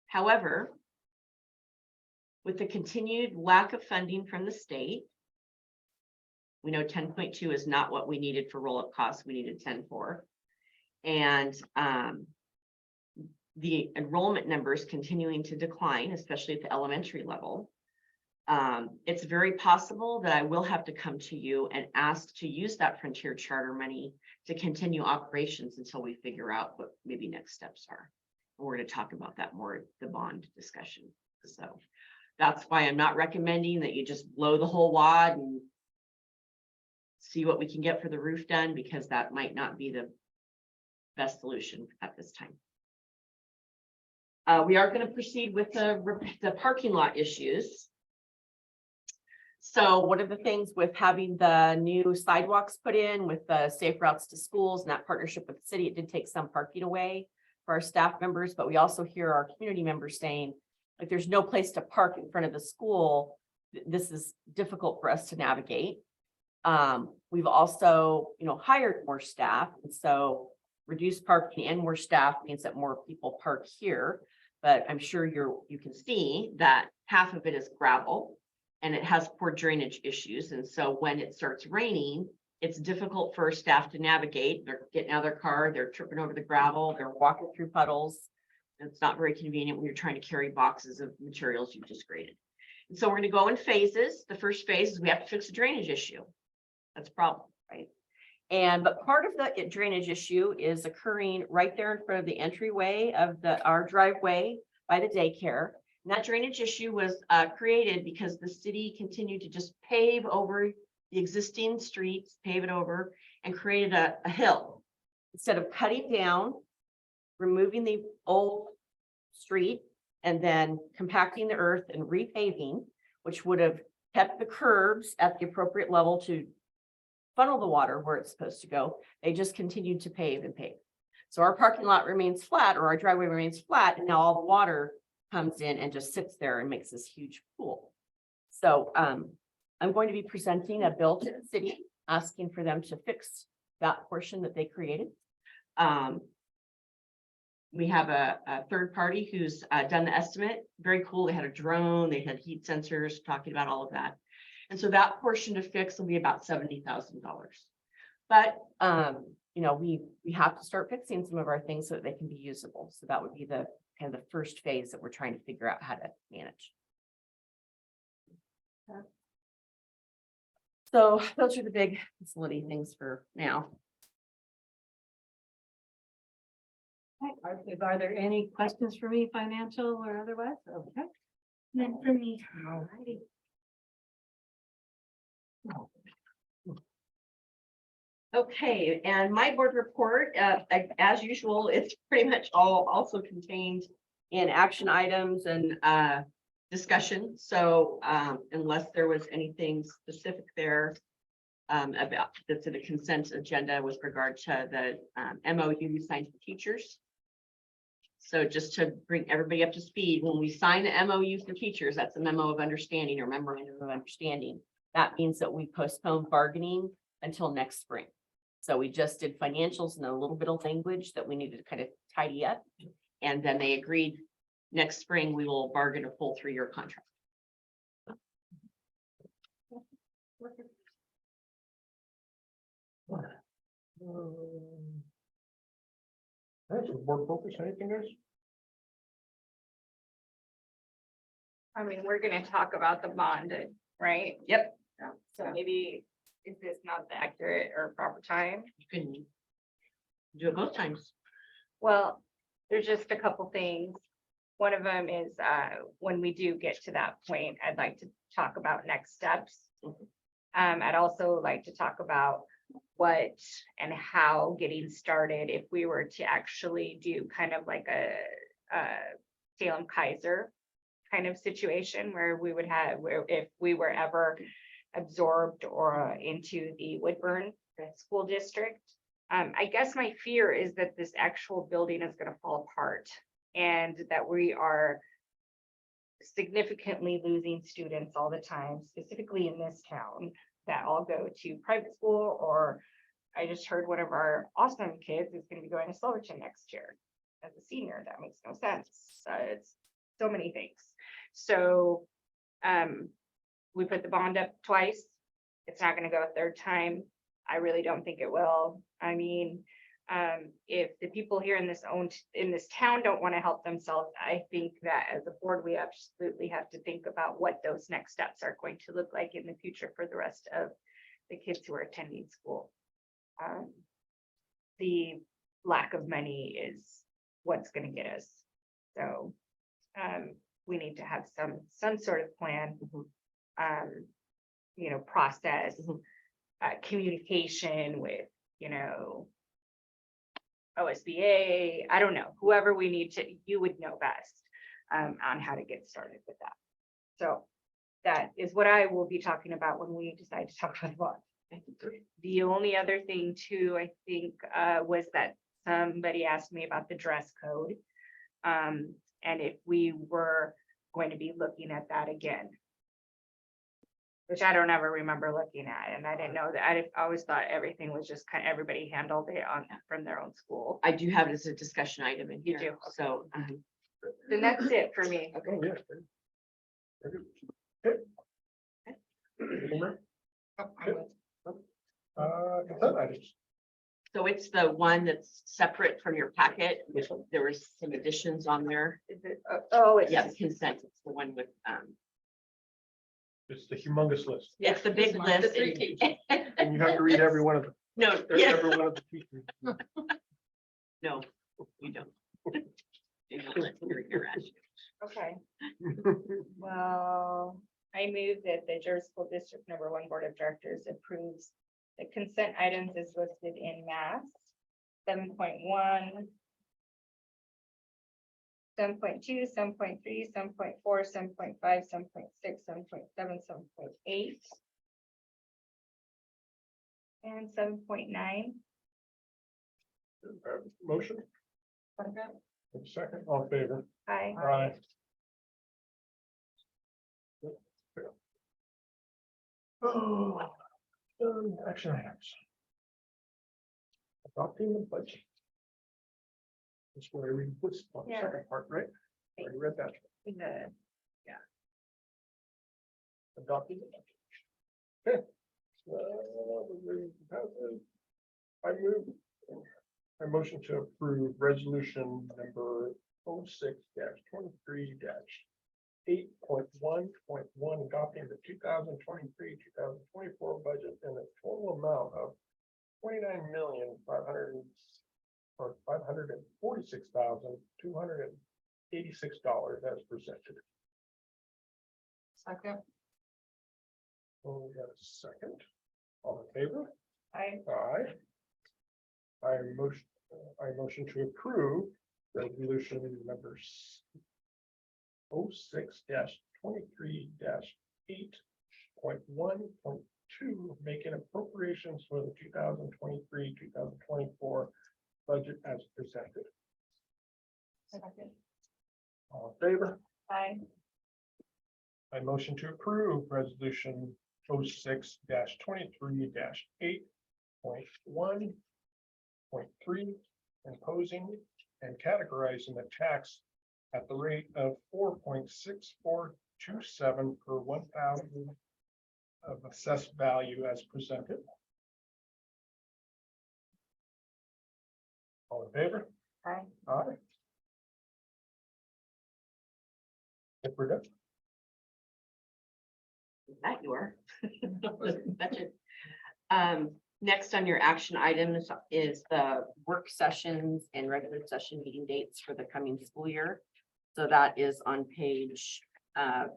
However, with the continued lack of funding from the state, we know 10.2 is not what we needed for roll-up costs. We needed 10.4. And the enrollment numbers continuing to decline, especially at the elementary level. It's very possible that I will have to come to you and ask to use that Frontier Charter money to continue operations until we figure out what maybe next steps are. We're going to talk about that more at the bond discussion. So that's why I'm not recommending that you just blow the whole wad and see what we can get for the roof done, because that might not be the best solution at this time. We are going to proceed with the parking lot issues. So one of the things with having the new sidewalks put in with the safe routes to schools and that partnership with the city, it did take some parking away for our staff members, but we also hear our community members saying, like, there's no place to park in front of the school. This is difficult for us to navigate. We've also, hired more staff, and so reduced parking and more staff means that more people park here. But I'm sure you can see that half of it is gravel and it has poor drainage issues. And so when it starts raining, it's difficult for staff to navigate. They're getting out of their car, they're tripping over the gravel, they're walking through puddles. It's not very convenient when you're trying to carry boxes of materials you've just graded. And so we're going to go in phases. The first phase is we have to fix the drainage issue. That's a problem, right? But part of the drainage issue is occurring right there in front of the entryway of our driveway by the daycare. And that drainage issue was created because the city continued to just pave over the existing streets, pave it over, and created a hill. Instead of cutting down, removing the old street, and then compacting the earth and repaving, which would have kept the curbs at the appropriate level to funnel the water where it's supposed to go. They just continued to pave and pave. So our parking lot remains flat, or our driveway remains flat, and now all the water comes in and just sits there and makes this huge pool. So I'm going to be presenting a bill to the city, asking for them to fix that portion that they created. We have a third party who's done the estimate. Very cool. They had a drone, they had heat sensors talking about all of that. And so that portion to fix will be about $70,000. But you know, we have to start fixing some of our things so that they can be usable. So that would be the kind of the first phase that we're trying to figure out how to manage. So those are the big facility things for now. Are there any questions for me, financial or otherwise? Okay. None for me. All righty. Okay, and my board report, as usual, it's pretty much all also contained in action items and discussion. So unless there was anything specific there about that's in the consent agenda with regard to the MOU we signed for teachers. So just to bring everybody up to speed, when we sign the MOU for teachers, that's a memo of understanding or memorandum of understanding. That means that we postpone bargaining until next spring. So we just did financials and a little bit of language that we needed to kind of tidy up. And then they agreed next spring, we will bargain a full 3-year contract. That's a board focus, anything else? I mean, we're gonna talk about the bond, right? Yep. So maybe is this not the accurate or proper time? You can do it both times. Well, there's just a couple things. One of them is when we do get to that point, I'd like to talk about next steps. I'd also like to talk about what and how getting started, if we were to actually do kind of like a Salem Kaiser kind of situation where we would have, where if we were ever absorbed or into the Woodburn School District. I guess my fear is that this actual building is going to fall apart and that we are significantly losing students all the time, specifically in this town, that all go to private school, or I just heard one of our awesome kids is going to be going to Silverton next year as a senior. That makes no sense. It's so many things. So we put the bond up twice. It's not going to go a third time. I really don't think it will. I mean, if the people here in this town don't want to help themselves, I think that as a board, we absolutely have to think about what those next steps are going to look like in the future for the rest of the kids who are attending school. The lack of money is what's going to get us. So we need to have some sort of plan, you know, process, communication with, you know, OSBA, I don't know, whoever we need to, you would know best on how to get started with that. So that is what I will be talking about when we decide to talk about the bond. The only other thing too, I think, was that somebody asked me about the dress code. And if we were going to be looking at that again. Which I don't ever remember looking at, and I didn't know that. I always thought everything was just kind of, everybody handled it from their own school. I do have it as a discussion item in You here. do, okay. So Then that's it for me. Oh, yeah. Very good. Okay. Anything more? Consent items. so it's the one that's separate from your packet. There was some additions on there. Is it, oh, it's Yeah, consent. It's the one with It's the humongous list, it's the big list. and you have to read every one of them. No, Every yeah, one of the features. no, you don't. Do not let your irrational. okay. Well, I move that the Jervis School District #1 Board of Directors approves the consent items as listed in mass. 7.1. 7.2, 7.3, 7.4, 7.5, 7.6, 7.7, 7.8. And 7.9. Motion, second, all in favor? Aye. Aye. Oh, action items. Adopting the budget. That's where I read this part, Yeah. second part, right? I already read that. The- Adopting. the budget. Okay. I motion to approve resolution number 06-23- 8.1.1, adopting the 2023-2024 budget in a total amount of 546,286 as presented. Second. Oh, we got a second. All in favor? Aye. Aye. I motion to approve resolution numbers 06-23-8.1.2, making appropriations for the 2023-2024 budget as presented. All in favor? Aye. I motion to approve resolution 06-23-8.1.3, imposing and categorizing the tax at the rate of 4.6427 per 1,000 of assessed value as presented. All in favor? Aye. Aye. If we're done. That you are. Budget. Next on your action items is the work sessions and regular session meeting dates for the coming school year. So that is on page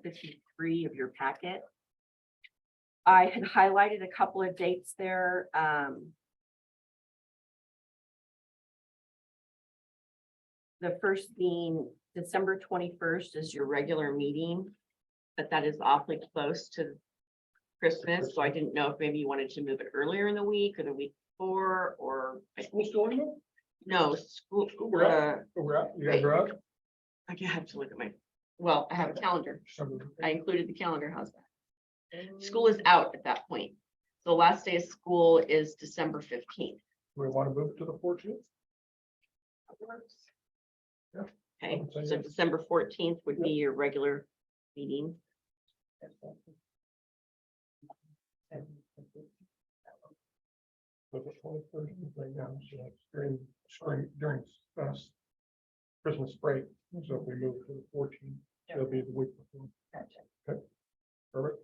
53 of your packet. I had highlighted a couple of dates there. The first being December 21st is your regular meeting, but that is awfully close to Christmas, so I didn't know if maybe you wanted to move it earlier in the week or the week before, or. School still in there? No, school, We're out. We're out. You guys are out? I have to look at my, well, I have a calendar. I included the calendar. How's that? School is out at that point. The last day of school is December 15th. We want to move to the 14th? Yeah. Okay, I would say so yes. December 14th would be your regular meeting. But the 21st is right now, so it's during spring, during Christmas break. So if we move to the 14th, it'll be the week before. Okay. Perfect.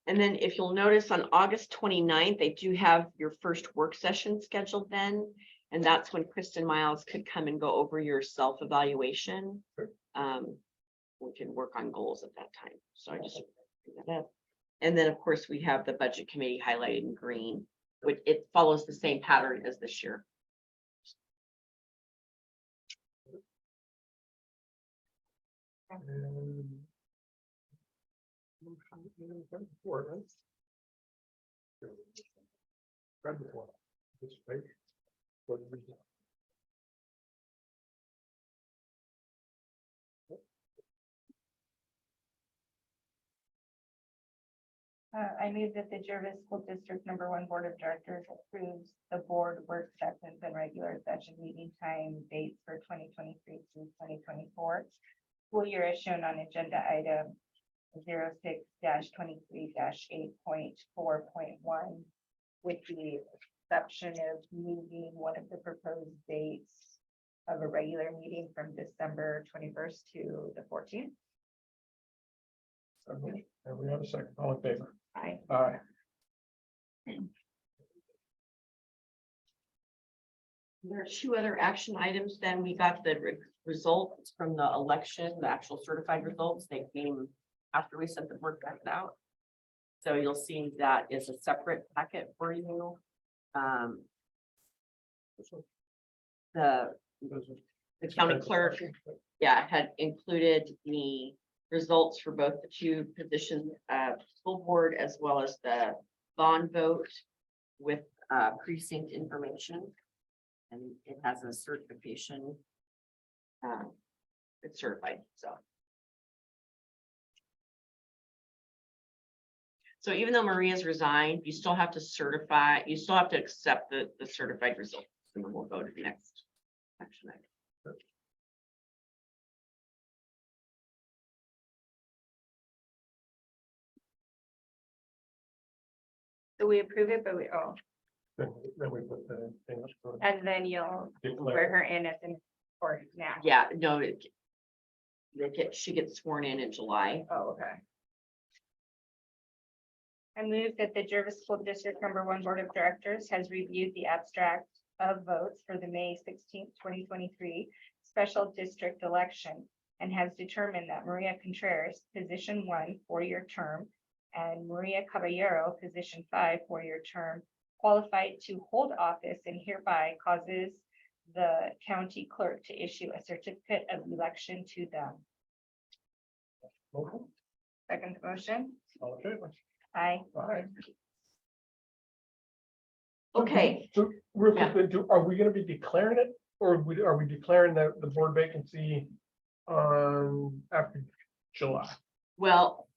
And then if you'll notice on August 29th, they do have your first work session scheduled then. And that's when Kristen Miles could come and go over your self-evaluation. Sure. We can work on goals at that time. So I just. bring that up. And then, of course, we have the budget committee highlighted in green, which it follows the same pattern as this year. And- Before, right? Right before. This page. What did we do? I move that the Jervis School District #1 Board of Directors approves the board work sessions and regular session meeting time dates for 2023 through 2024. School year is shown on agenda item 06-23-8.4.1, with the exception of moving one of the proposed dates of a regular meeting from December 21st to the 14th. And we have a second, all in favor? Aye. Aye. There are two other action items. Then we got the results from the election, the actual certified results. They came after we sent the board back out. So you'll see that is a separate packet for you. The the county clerk, had included the results for both the two positions, school board as well as the bond vote with precinct information. And it has a certification. It's certified, so. So even though Maria's resigned, you still have to certify, you still have to accept the certified results, and then we'll go to the next action item. So we approve it, but Then we put the thing up for and then you'll swear declare. her in at the, or now. Yeah, no, she gets sworn in July. Oh, okay. I move that the Jervis School District #1 Board of Directors has reviewed the abstract of votes for the May 16th, 2023 special district election and has determined that Maria Contreras, position 1, 4-year term, and Maria Caballero, position 5, 4-year term, qualified to hold office and hereby causes the county clerk to issue a certificate of election to them. Motion? Second motion. All in favor? Aye. Aye. Okay, So real Yeah. quickly, are we gonna be declaring it, or are we declaring the board vacancy on after July? well,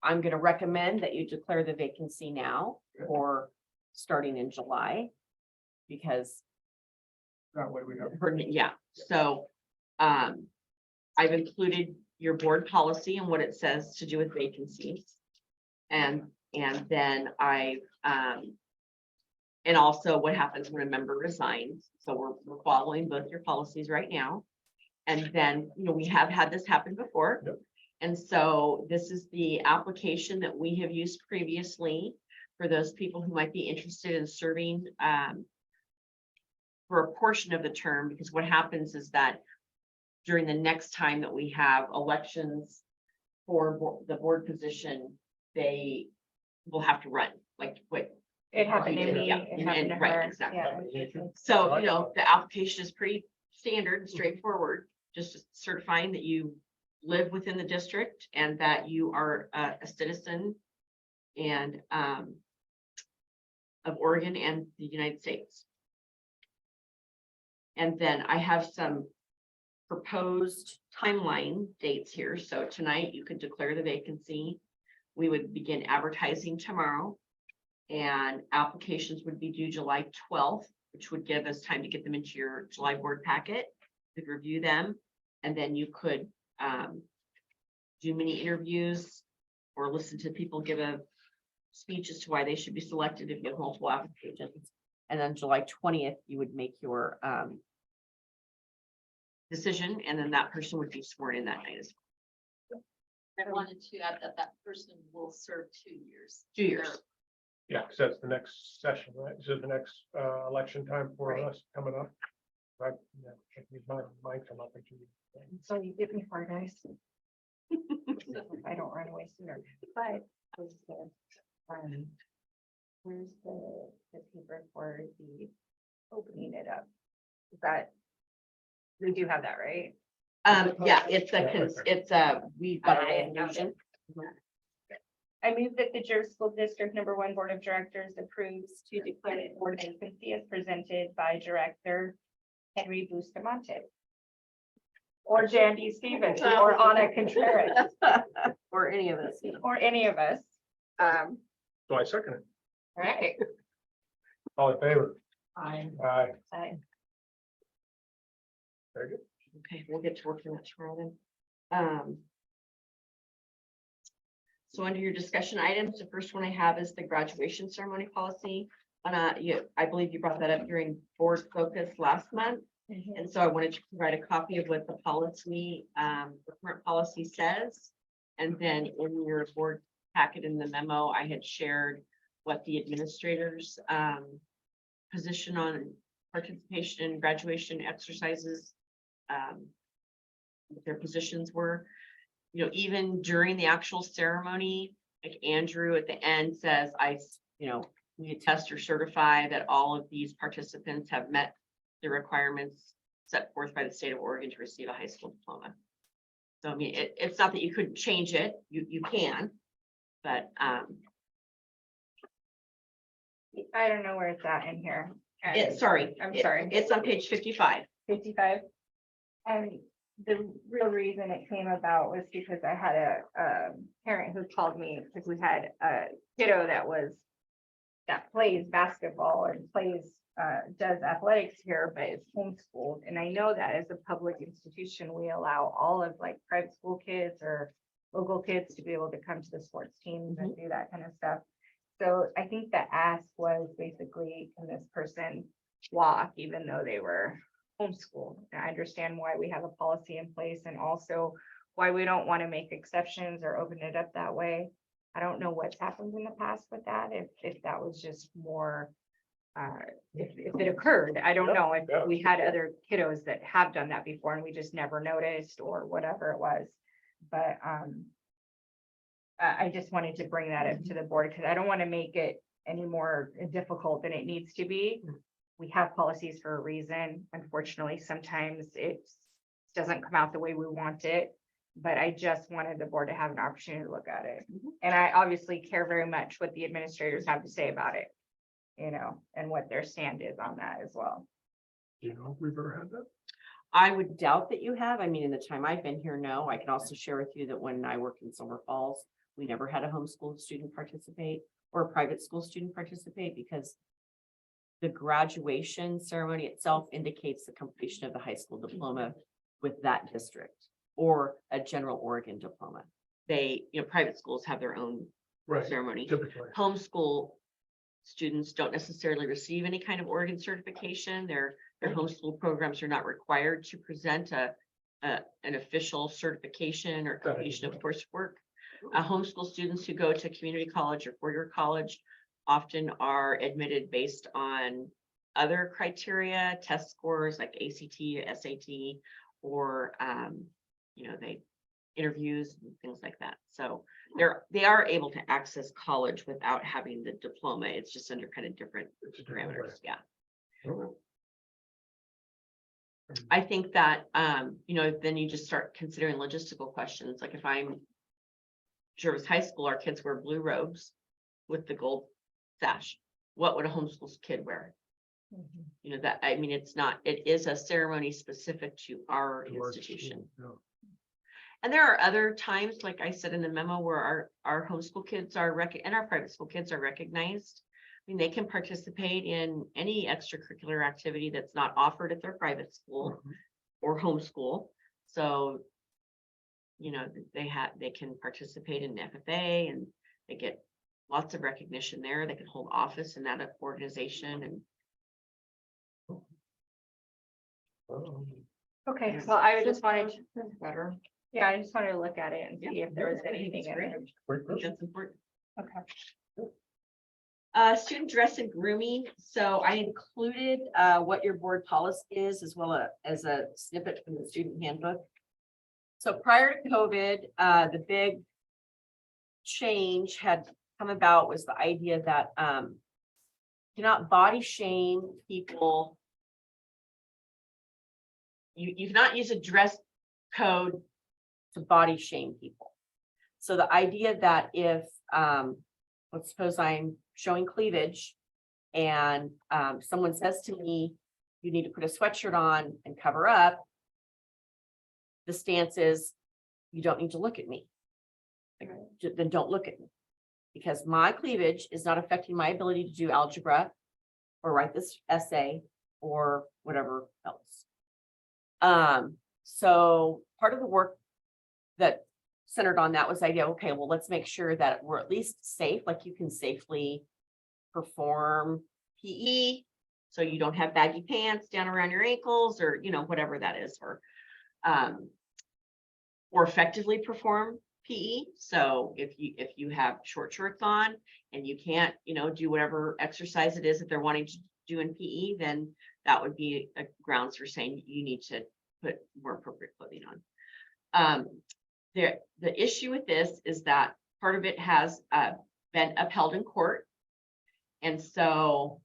I'm gonna recommend that you declare the vacancy now or starting in July. Because That way we have. so, I've included your board policy and what it says to do with vacancies. And then and also what happens when a member resigns. So we're following both your policies right now. And then, we have had this happen before. Yep. And so this is the application that we have used previously for those people who might be interested in serving for a portion of the term, because what happens is that during the next time that we have elections for the board position, they will have to run, like, wait. It happened to me. Yeah, It happened to and- right, her. exactly. Yeah. So, the application is pretty standard and straightforward, just certifying that you live within the district and that you are a citizen and of Oregon and the United States. And then I have some proposed timeline dates here. So tonight you could declare the vacancy. We would begin advertising tomorrow. And applications would be due July 12th, which would give us time to get them into your July board packet. You could review them, and then you could do mini interviews or listen to people give a speech as to why they should be selected if you have multiple applications. And then July 20th, you would make your decision, and then that person would be sworn in that night as I wanted to add that person will serve 2 years. 2 years. Yeah, because that's the next session, right? So the next election time for Right. us coming up. Right, yeah, I think mine come up in 2 weeks. So you get me far, guys. I don't run away sooner, but. Where's the paper for the opening it up? Is that? We do have that, right? Yeah, we've got a motion. I move that the Jervis School District #1 Board of Directors approves to declare the board vacancy as presented by Director Henry Bustamante. Or Jandy Stevens, or Anna Contreras, Or any of us. or any of us. So I second it. All right. All in favor? Aye. Aye. Very good. Okay, we'll get to work on that tomorrow then. So under your discussion items, the first one I have is the graduation ceremony policy. I believe you brought that up during board focus last month. And so I wanted to provide a copy of what the policy, the current policy says. And then in your board packet in the memo, I had shared what the administrators position on participation in graduation exercises, what their positions were. Even during the actual ceremony, like Andrew at the end says, we attest or certify that all of these participants have met the requirements set forth by the state of Oregon to receive a high school diploma. So I mean, it's not that you couldn't change it, you can, but, I don't know where it's at in here. sorry. I'm sorry. It's on page 55. 55. And the real reason it came about was because I had a parent who called me because we had a kiddo that plays basketball and does athletics here, but is homeschooled. And I know that as a public institution, we allow all of like private school kids or local kids to be able to come to the sports teams and do that kind of stuff. So I think the ask was basically, can this person walk even though they were homeschooled? And I understand why we have a policy in place and also why we don't want to make exceptions or open it up that way. I don't know what's happened in the past with that, if that was just more, if it occurred, I don't know Yeah. if we had other kiddos that have done that before and we just never noticed or whatever it was. But, I just wanted to bring that up to the board because I don't want to make it any more difficult than it needs to be. We have policies for a reason. Unfortunately, sometimes it doesn't come out the way we want it. But I just wanted the board to have an opportunity to look at it. And I obviously care very much what the administrators have to say about it, you know, and what their stand is on that as well. Do you know if we've ever had that? I would doubt that you have. I mean, in the time I've been here, no. I can also share with you that when I worked in Silver Falls, we never had a homeschool student participate or a private school student participate because the graduation ceremony itself indicates the completion of the high school diploma with that district or a general Oregon diploma. They, private schools have their own Right, ceremony. typically. Homeschool students don't necessarily receive any kind of Oregon certification. Their homeschool programs are not required to present an official certification or completion of coursework. Homeschool students who go to community college or four-year college often are admitted based on other criteria, test scores like ACT, SAT, or they interviews and things like that. So they are able to access college without having the diploma. It's just under kind of different It's a different way. parameters. Yeah. Okay. I think that, then you just start considering logistical questions. Like if I'm Jervis High School, our kids wear blue robes with the gold sash. What would a homeschool kid wear? It is a ceremony specific to our To our institution. school, yeah. And there are other times, like I said in the memo, where our homeschool kids are and our private school kids are recognized. I mean, they can participate in any extracurricular activity that's not offered at their private school or homeschool. So, they can participate in FFA and they get lots of recognition there. They can hold office in that organization and Okay, well, I just wanted, better. yeah, I just wanted to look at it and see if there was anything in there. Great I think question. that's important. Okay. Student dress and grooming. So I included what your board policy is as well as a snippet from the student handbook. So prior to COVID, the big change had come about was the idea that do not body shame people. You cannot use a dress code to body shame people. So the idea that if let's suppose I'm showing cleavage and someone says to me, you need to put a sweatshirt on and cover up. The stance is, you don't need to look at me. Like, then don't look at me. Because my cleavage is not affecting my ability to do algebra or write this essay or whatever else. So part of the work that centered on that was the idea, okay, well, let's make sure that we're at least safe, like you can safely perform PE. So you don't have baggy pants down around your ankles or, whatever that is, or effectively perform PE. So if you have short shorts on and you can't, do whatever exercise it is that they're wanting to do in PE, then that would be a grounds for saying you need to put more appropriate clothing on. The issue with this is that part of it has been upheld in court. And so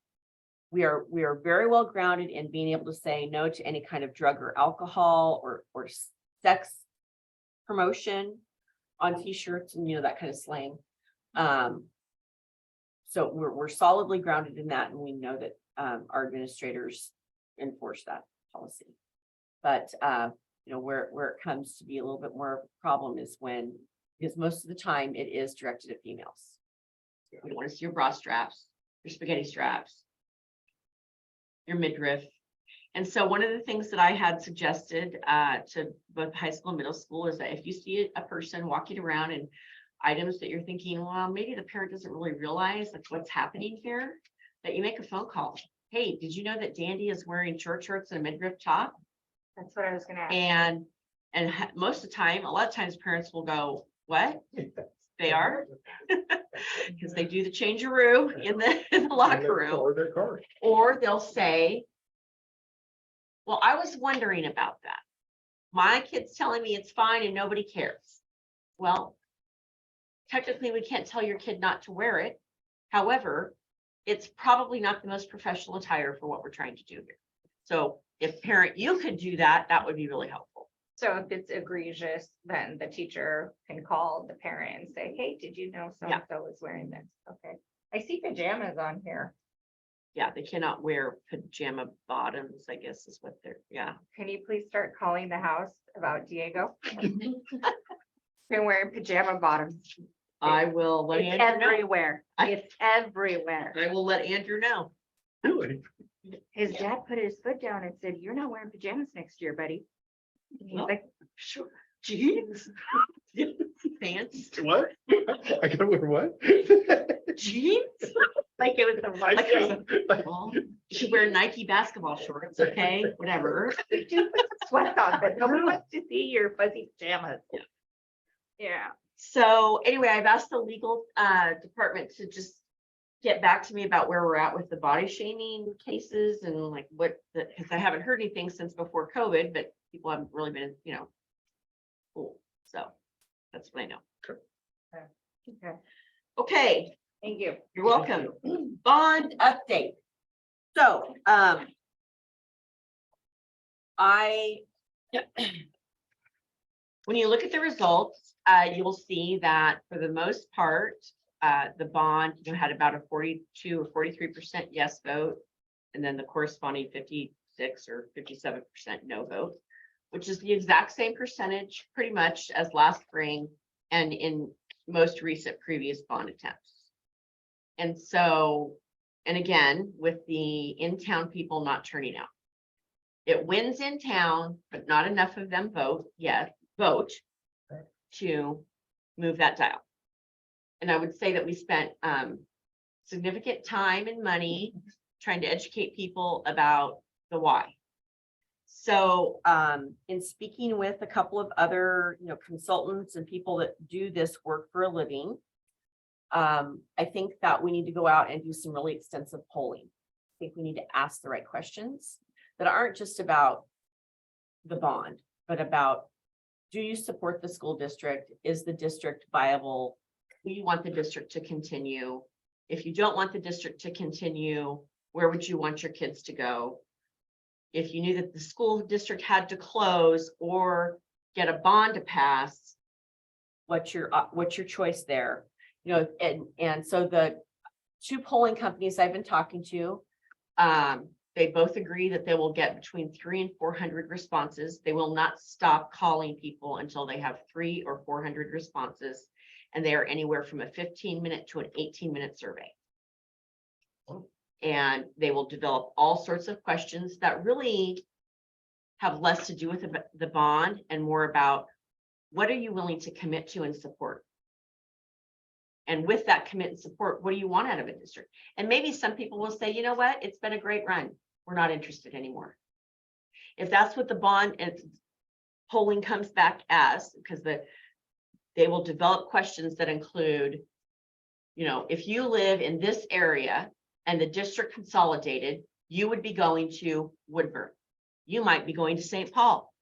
we are very well grounded in being able to say no to any kind of drug or alcohol or sex promotion on t-shirts and, you know, that kind of slang. So we're solidly grounded in that, and we know that our administrators enforce that policy. But you know, where it comes to be a little bit more of a problem is when, because most of the time it is directed at females. We don't want to see your bra straps, your spaghetti straps, your midriff. And so one of the things that I had suggested to both high school and middle school is that if you see a person walking around and items that you're thinking, well, maybe the parent doesn't really realize like what's happening here, that you make a phone call. Hey, did you know that Dandy is wearing short shorts and a midriff top? That's what I was gonna ask. And most of the time, a lot of times parents will go, what? They are? Because they do the changeroo in the locker room. Or their car. Or they'll say, well, I was wondering about that. My kid's telling me it's fine and nobody cares. Well, technically, we can't tell your kid not to wear it. However, it's probably not the most professional attire for what we're trying to do here. So if parent, you could do that, that would be really helpful. So if it's egregious, then the teacher can call the parent and say, hey, did you know so-and-so is wearing this? Okay. I see pajamas on here. Yeah, they cannot wear pajama bottoms, I guess is what they're, yeah. Can you please start calling the house about Diego? Been wearing pajama bottoms. I will let It's Andrew know. everywhere. It's everywhere. I will let Andrew know. Really? His dad put his foot down and said, you're not wearing pajamas next year, buddy. And he's Well, like, Sure. Jeans. Pants. What? I gotta wear what? Jeans? like it was the right. Well, you should wear Nike basketball shorts, okay? Whatever. You do put some sweats on, but nobody wants to see your fuzzy pajamas. Yeah. So anyway, I've asked the legal department to just get back to me about where we're at with the body shaming cases and like what, because I haven't heard anything since before COVID, but people haven't really been, you know, cool. So that's what I know. Okay. Okay, Thank you. you're welcome. Bond update. So, when you look at the results, you'll see that for the most part, the bond, you know, had about a 42 or 43% yes vote, and then the corresponding 56 or 57% no vote, which is the exact same percentage pretty much as last spring and in most recent previous bond attempts. And so, and again, with the in-town people not turning out. It wins in town, but not enough of them vote to move that dial. And I would say that we spent significant time and money trying to educate people about the why. So in speaking with a couple of other, you know, consultants and people that do this work for a living, I think that we need to go out and do some really extensive polling. I think we need to ask the right questions that aren't just about the bond, but about, do you support the school district? Is the district viable? Do you want the district to continue? If you don't want the district to continue, where would you want your kids to go? If you knew that the school district had to close or get a bond to pass, what's your choice there? You know, and so the two polling companies I've been talking to, they both agree that they will get between 300 and 400 responses. They will not stop calling people until they have 300 or 400 responses. And they are anywhere from a 15-minute to an 18-minute survey. And they will develop all sorts of questions that really have less to do with the bond and more about what are you willing to commit to and support? And with that commit and support, what do you want out of a district? And maybe some people will say, you know what, it's been a great run. We're not interested anymore. If that's what the bond and polling comes back as, because they will develop questions that include, you know, if you live in this area and the district consolidated, you would be going to Woodburn. You might be going to St. Paul,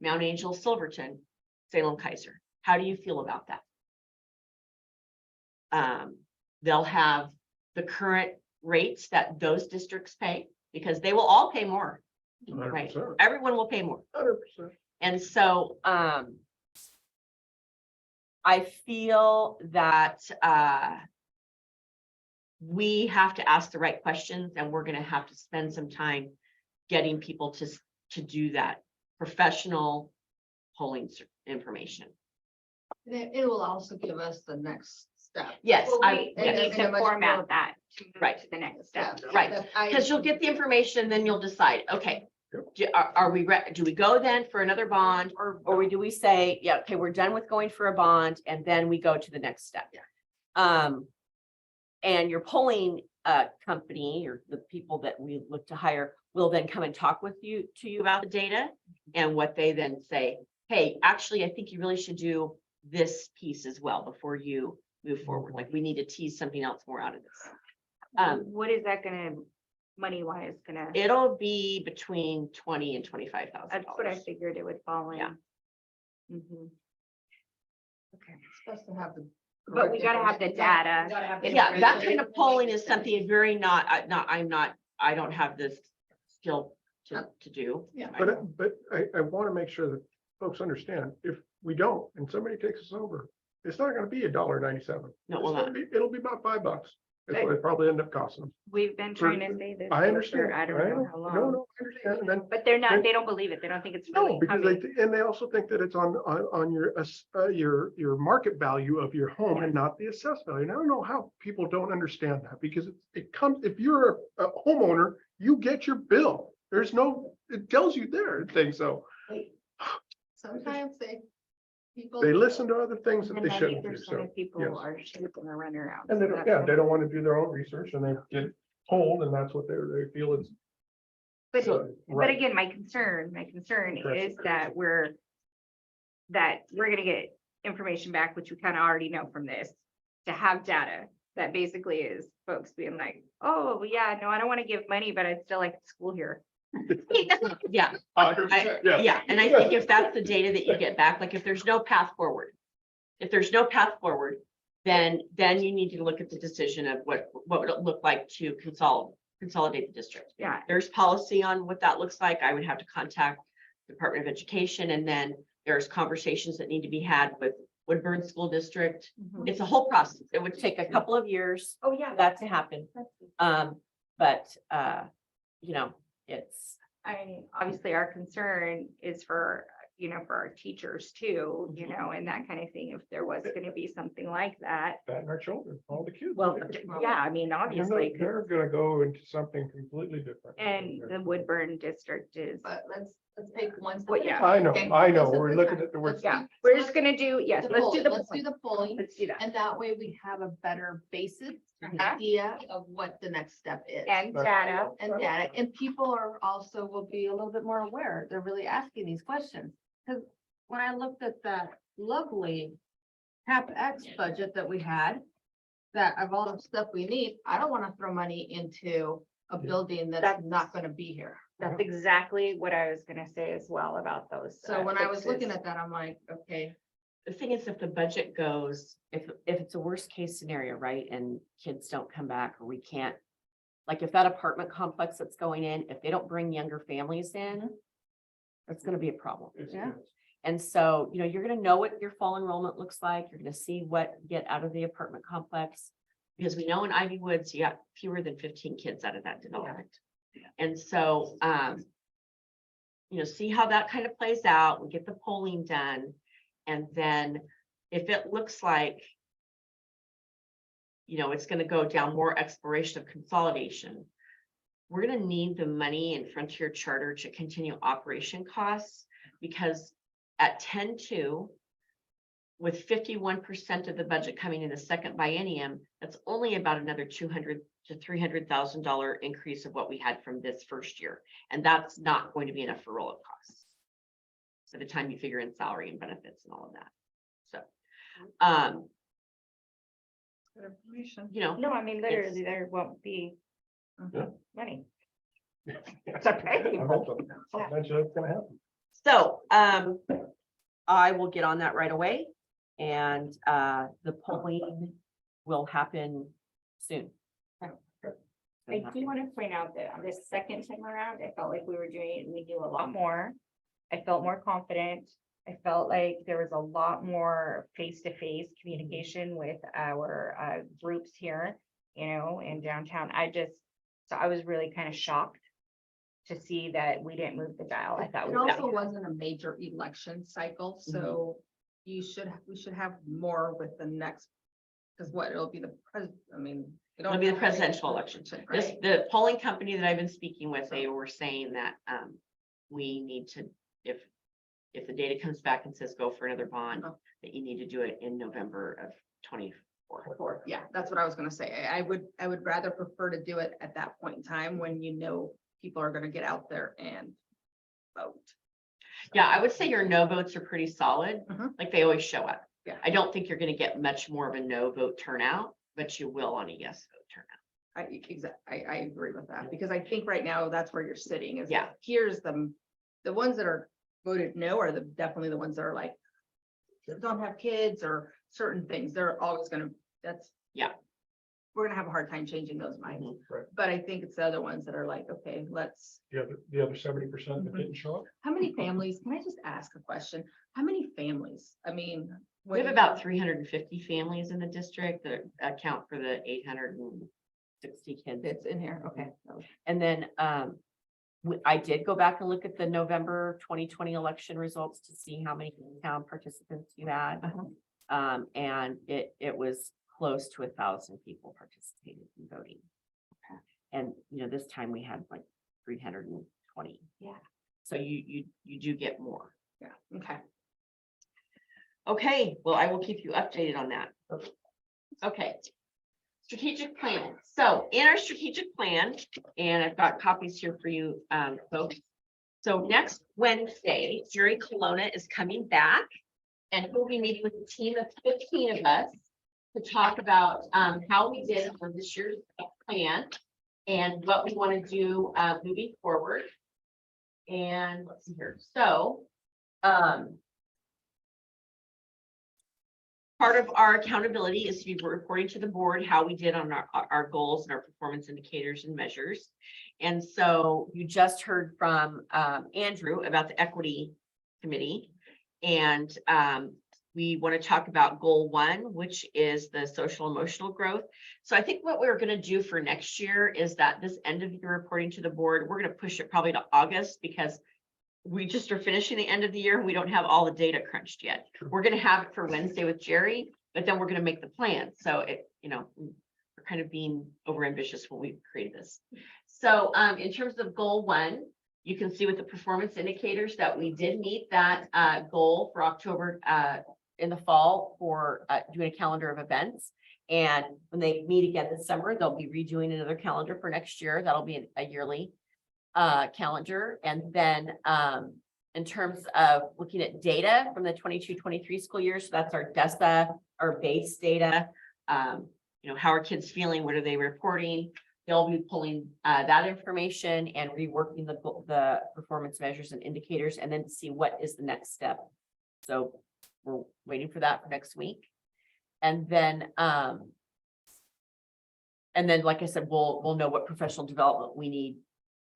Mount Angel, Silverton, Salem Kaiser. How do you feel about that? They'll have the current rates that those districts pay, because they will all pay more, right? 100%. Everyone will pay more. 100%. And so, I feel that, we have to ask the right questions, and we're gonna have to spend some time getting people to do that professional polling information. It will also give us the next step. Yes, Well, we and- need and to a much format more- that to move Right. to the next step. Right. Because you'll get the information, then you'll decide, okay, are we, do we go then for another bond, or do we say, yeah, okay, we're done with going for a bond, and then we go to the next step? And your polling company, or the people that we look to hire, will then come and talk with you about the data, and what they then say, hey, actually, I think you really should do this piece as well before you move forward, like, we need to tease something else more out of this. What is that gonna, money wise, gonna, It'll be between $20,000 and $25,000. that's what I figured it would fall in. Yeah. Mhm. Okay, Supposed to have the. but we gotta have the data. Yeah, that kind of polling is something very I don't have this skill to do. Yeah. But I want to make sure that folks understand, if we don't, and somebody takes us over, it's not gonna be $1.97. No, it will not. It'll be about $5. That's what it probably end up costing them. We've been trying to say this. I for understand. I don't know how long. No, I understand. And then, But they're not, they don't believe it. They don't think it's no, really because coming. and they also think that it's on your market value of your home and not the assessed value. And I don't know how people don't understand that, because it comes, if you're a homeowner, you get your bill. There's no, it tells you there, things, so Sometimes people. they listen to other things that And they shouldn't do, 90% so. of people yes. are shooting a run around. And they so don't, that's yeah, what- they don't want to do their own research, and they get told, and that's what they feel is. But, right. again, my concern Correct. is that we're gonna get information back, which we kind of already know from this, to have data that basically is folks being like, oh, yeah, no, I don't want to give money, but I'd still like school here. Yeah, Yeah. yeah, and I think if that's the data that you get back, like, if there's no path forward. If there's no path forward, then you need to look at the decision of what would it look like to consolidate the district. Yeah, There's policy on what that looks like. I would have to contact Department of Education, and then there's conversations that need to be had with Woodburn School District. Mhm. It's a whole process. It would take a couple of years oh, yeah. for that to happen. But it's, I mean, obviously, our concern is for our teachers too, and that kind of thing, if there was gonna be something like that. Patting our children, all the kids. Well, yeah, I mean, obviously, They're gonna go into something completely different. and the Woodburn district is, But let's take one. Well, yeah. I know, Okay. we're looking at the word. yeah, we're just gonna do, yes, let's do the. Let's do the polling, Let's do that. and that way we have a better basis Mhm. idea of what the next step is. And data. And data, and people are also will be a little bit more aware. They're really asking these questions. Because when I looked at that lovely CapEx budget that we had, that of all the stuff we need, I don't want to throw money into a building that's not going to be here. That's exactly what I was gonna say as well about those. So when I was looking fixes. at that, I'm like, okay, the thing is, if the budget goes, if it's a worst case scenario, right, and kids don't come back, or we can't. Like, if that apartment complex that's going in, if they don't bring younger families in, that's gonna be a problem. Yeah. And so, you're gonna know what your fall enrollment looks like, you're gonna see what you get out of the apartment complex. Because we know in Ivy Woods, you got fewer than 15 kids out of that development. And so, see how that kind of plays out, we get the polling done. And then if it looks like, it's gonna go down more exploration of consolidation, we're gonna need the money in Frontier Charter to continue operation costs, because at 10-2, with 51% of the budget coming in the second biennium, that's only about another $200,000 to $300,000 increase of what we had from this first year. And that's not going to be enough for roll-up costs by the time you figure in salary and benefits and all of that. So, Good information. No, I mean, literally, there won't be Yeah. money. It's okay. Eventually it's gonna happen. So, I will get on that right away, and the polling will happen soon. I do want to point out that on this second time around, I felt like we were doing, we knew a lot more. I felt more confident. I felt like there was a lot more face-to-face communication with our groups here, you know, in downtown. So I was really kind of shocked to see that we didn't move the dial. I thought It we also wasn't a major election cycle, so we should have more with the next. Because what, it'll be the I mean. It'll be the presidential election. This, Right? the polling company that I've been speaking with, they were saying that, we need to, if the data comes back and says go for another bond, that you need to do it in November of 24. Yeah, that's what I was gonna say. I would rather prefer to do it at that point in time when you know people are gonna get out there and vote. Yeah, I would say your no votes are pretty solid, Mhm. like they always show up. Yeah. I don't think you're gonna get much more of a no vote turnout, but you will on a yes vote turnout. I agree with that, because I think right now that's where you're sitting is. Yeah. Here's the ones that are voted no are definitely the ones that are like. Don't have kids or certain things, they're always gonna, that's. Yeah. We're gonna have a hard time changing those minds, Mhm. Right. but I think it's the other ones that are like, okay, let's. The other 70% that didn't show up. How many families, can I just ask a question? How many families? I mean. We have about 350 families in the district that account for the 860 kids. It's in here, okay. And then, I did go back and look at the November 2020 election results to see how many town participants you had. And it was close to 1,000 people participated in voting. And, you know, this time we had like 320. Yeah. So you do get more. Yeah, okay. Okay, well, I will keep you updated on that. Okay. Strategic plan. So in our strategic plan, and I've got copies here for you, folks. So next Wednesday, Jerry Colonna is coming back and he'll be meeting with a team of 15 of us to talk about how we did on this year's plan and what we want to do moving forward. And let's see here. So, part of our accountability is to be reporting to the board how we did on our goals and our performance indicators and measures. And so you just heard from Andrew about the equity committee. And we want to talk about goal 1, which is the social emotional growth. So I think what we're going to do for next year is that this end of year reporting to the board, we're going to push it probably to August because we just are finishing the end of the year and we don't have all the data crunched yet. We're going to have it for Wednesday with Jerry, but then we're going to make the plan. So we're kind of being overambitious when we created this. So in terms of goal 1, you can see with the performance indicators that we did meet that goal for October in the fall for doing a calendar of events. And when they meet again this summer, they'll be redoing another calendar for next year. That'll be a yearly calendar. And then in terms of looking at data from the 22-23 school year, so that's our DESA, our base data. How are kids feeling? What are they reporting? They'll be pulling that information and reworking the performance measures and indicators, and then to see what is the next step. So we're waiting for that for next week. And then like I said, we'll know what professional development we need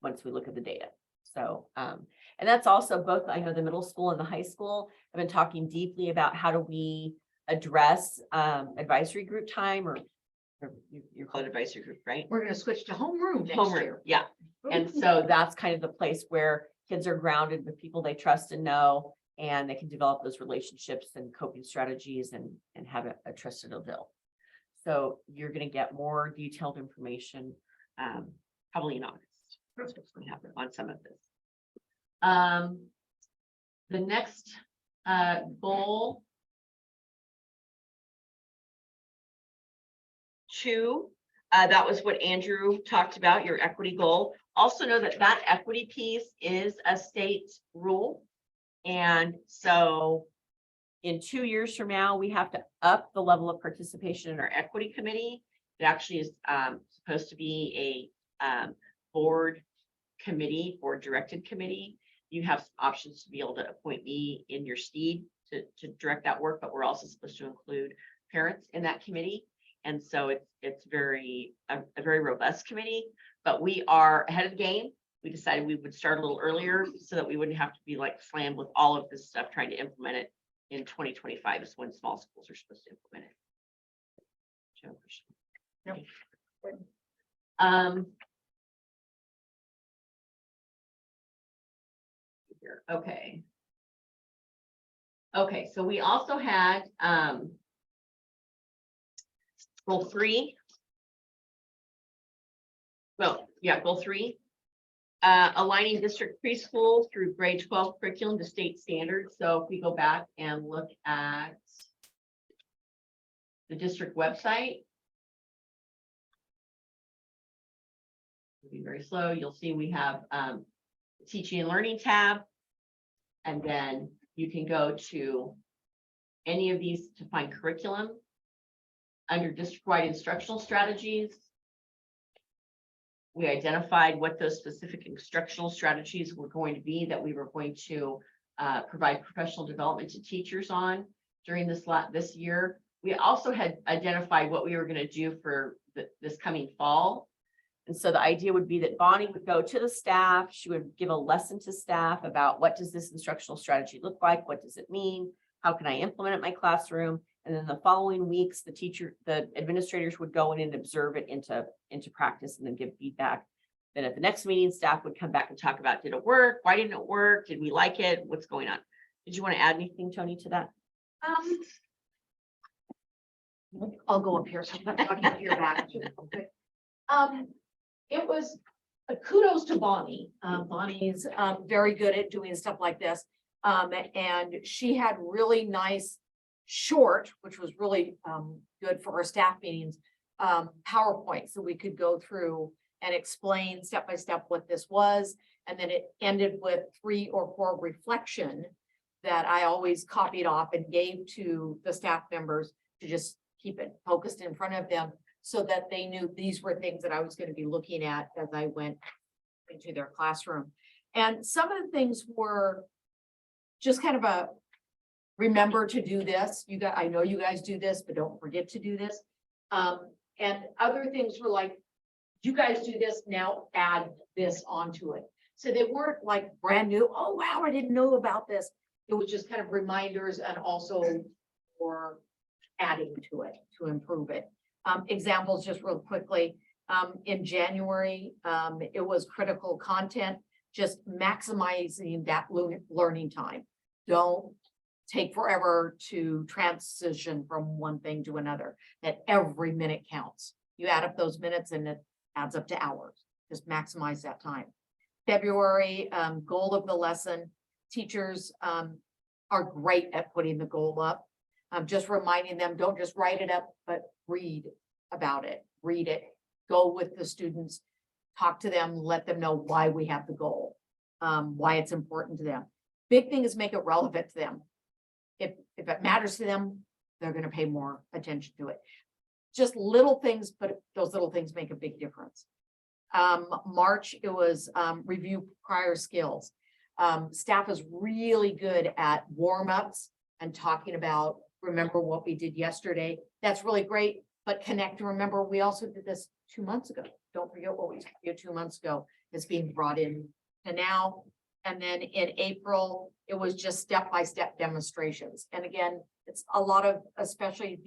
once we look at the data. So, and that's also both, I know the middle school and the high school have been talking deeply about how do we address advisory group time, or you call it advisory group, right? We're gonna switch to homeroom next Homeroom, year. yeah. And so that's kind of the place where kids are grounded with people they trust and know, and they can develop those relationships and coping strategies and have a trusted adult. So you're going to get more detailed information probably in August. That's what's going to happen on some of this. The next goal 2, that was what Andrew talked about, your equity goal. Also know that equity piece is a state rule. And so in 2 years from now, we have to up the level of participation in our equity committee. It actually is supposed to be a board directed committee. You have some options to be able to appoint me in your stead to direct that work, but we're also supposed to include parents in that committee. And so it's a very robust committee, but we are ahead of the game. We decided we would start a little earlier so that we wouldn't have to be like slammed with all of this stuff, trying to implement it in 2025 is when small schools are supposed to implement it. Here, okay. Okay, so we also had, goal 3. Well, yeah, goal 3. Aligning district preschool through grade 12 curriculum to state standards. So if we go back and look at the district website. It'll be very slow. You'll see we have the teaching and learning tab. And then you can go to any of these to find curriculum. Under district-wide instructional strategies, we identified what those specific instructional strategies were going to be that we were going to provide professional development to teachers on during this year. We also had identified what we were going to do for this coming fall. And so the idea would be that Bonnie would go to the staff. She would give a lesson to staff about what does this instructional strategy look like? What does it mean? How can I implement it in my classroom? And then the following weeks, the administrators would go in and observe it into practice and then give feedback. Then at the next meeting, staff would come back and talk about, did it work? Why didn't it work? Did we like it? What's going on? Did you want to add anything, Tony, to that? I'll go up here, so I'm not talking to your back. Okay. It was kudos to Bonnie. Bonnie's very good at doing stuff like this. And she had really nice short, which was really good for our staff meetings, PowerPoint, so we could go through and explain step by step what this was. And then it ended with 3 or 4 reflection that I always copied off and gave to the staff members to just keep it focused in front of them so that they knew these were things that I was going to be looking at as I went into their classroom. And some of the things were just kind of a remember to do this. I know you guys do this, but don't forget to do this. And other things were like, you guys do this, now add this onto it. So they weren't like brand new. Oh, wow, I didn't know about this. It was just kind of reminders and also for adding to it to improve it. Examples just real quickly. In January, it was critical content, just maximizing that learning time. Don't take forever to transition from one thing to another, that every minute counts. You add up those minutes and it adds up to hours. Just maximize that time. February, goal of the lesson. Teachers are great at putting the goal up. Just reminding them, don't just write it up, but read about it, read it, go with the students, talk to them, let them know why we have the goal, why it's important to them. Big thing is make it relevant to them. If it matters to them, they're going to pay more attention to it. Just little things, but those little things make a big difference. March, it was review prior skills. Staff is really good at warm-ups and talking about, remember what we did yesterday. That's really great, but connect and remember, we also did this 2 months ago. Don't forget what we did 2 months ago is being brought in to now. And then in April, it was just step-by-step demonstrations. And again, it's a lot of, especially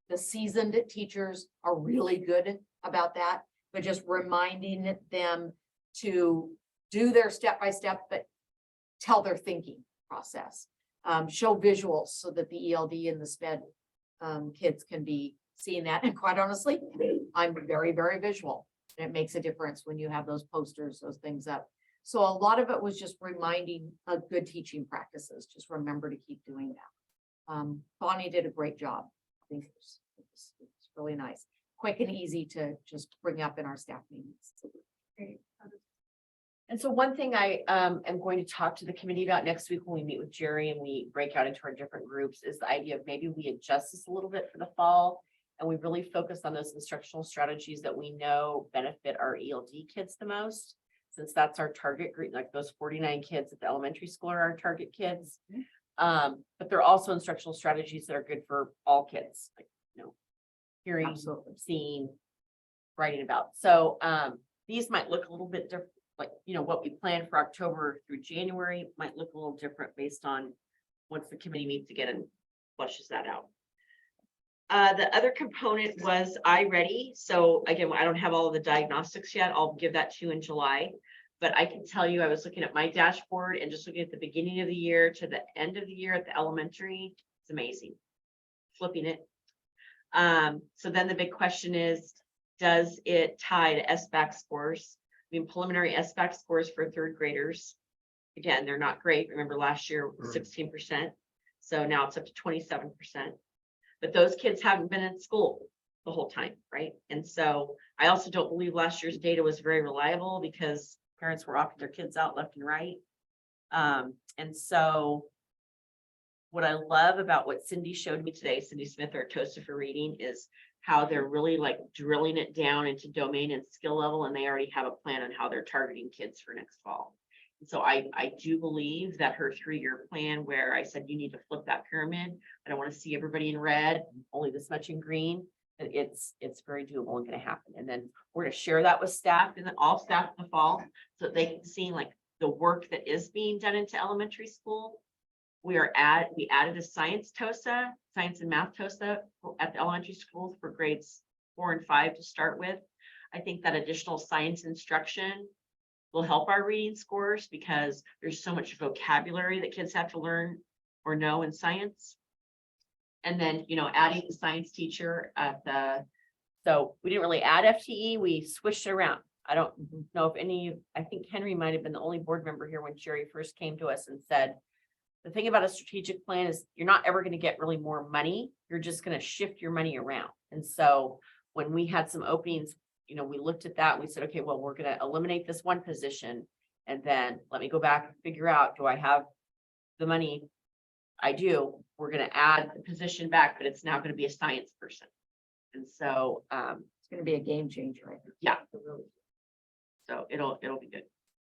the seasoned teachers are really good about that, but just reminding them to do their step-by-step, but tell their thinking process. Show visuals so that the ELD and the SPED kids can be seeing that. And quite honestly, I'm very, very visual. And it makes a difference when you have those posters, those things up. So a lot of it was just reminding of good teaching practices. Just remember to keep doing that. Bonnie did a great job. I think it's really nice, quick and easy to just bring up in our staff meetings. And so one thing I am going to talk to the committee about next week when we meet with Jerry and we break out into our different groups is the idea of maybe we adjust this a little bit for the fall and we really focus on those instructional strategies that we know benefit our ELD kids the most, since that's our target group, like those 49 kids at the elementary school are our target kids. But there are also instructional strategies that are good for all kids, like, hearing, Absolutely. seeing, writing about. So these might look a little bit different, like, what we planned for October through January might look a little different based on once the committee meets again and flushes that out. The other component was iReady. So again, I don't have all of the diagnostics yet. I'll give that to you in July. But I can tell you, I was looking at my dashboard and just looking at the beginning of the year to the end of the year at the elementary. It's amazing. Flipping it. So then the big question is, does it tie to SBAC scores? I mean, preliminary SBAC scores for third graders. Again, they're not great. Remember last year, 16%. So now it's up to 27%. But those kids haven't been in school the whole time, right? And so I also don't believe last year's data was very reliable because parents were opting their kids out left and right. And so what I love about what Cindy showed me today, Cindy Smith, our TOSA for reading, is how they're really like drilling it down into domain and skill level, and they already have a plan on how they're targeting kids for next fall. And so I do believe that her 3-year plan, where I said you need to flip that pyramid, I don't want to see everybody in red, only this much in green, that it's very doable and going to happen. And then we're going to share that with staff and then all staff in the fall, so that they can see like the work that is being done into elementary school. We added a science TOSA, science and math TOSA at the elementary schools for grades 4 and 5 to start with. I think that additional science instruction will help our reading scores because there's so much vocabulary that kids have to learn or know in science. And then, adding the science teacher so we didn't really add FTE, we switched it around. I don't know if I think Henry might have been the only board member here when Jerry first came to us and said, the thing about a strategic plan is you're not ever going to get really more money. You're just going to shift your money around. And so when we had some openings, we looked at that. We said, okay, well, we're going to eliminate this one position. And then let me go back and figure out, do I have the money? I do. We're going to add the position back, but it's now going to be a science person. And so It's gonna be a game changer. I think. yeah, so it'll be good.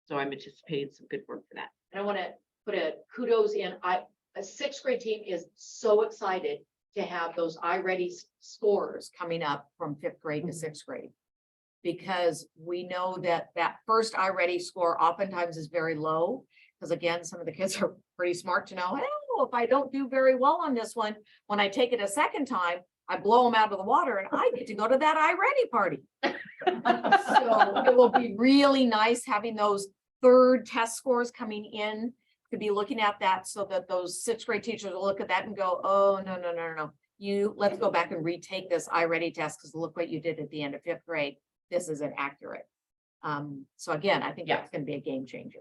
So I'm anticipating some good work for that. And I want to put a kudos in. A 6th grade team is so excited to have those iReady scores coming up from 5th grade to 6th grade. Because we know that first iReady score oftentimes is very low. Because again, some of the kids are pretty smart to know, oh, if I don't do very well on this one, when I take it a second time, I blow them out of the water and I get to go to that iReady party. So it will be really nice having those third test scores coming in to be looking at that so that those 6th grade teachers will look at that and go, oh, no. Let's go back and retake this iReady test because look what you did at the end of 5th grade. This isn't accurate. So again, I think Yeah. that's going to be a game changer.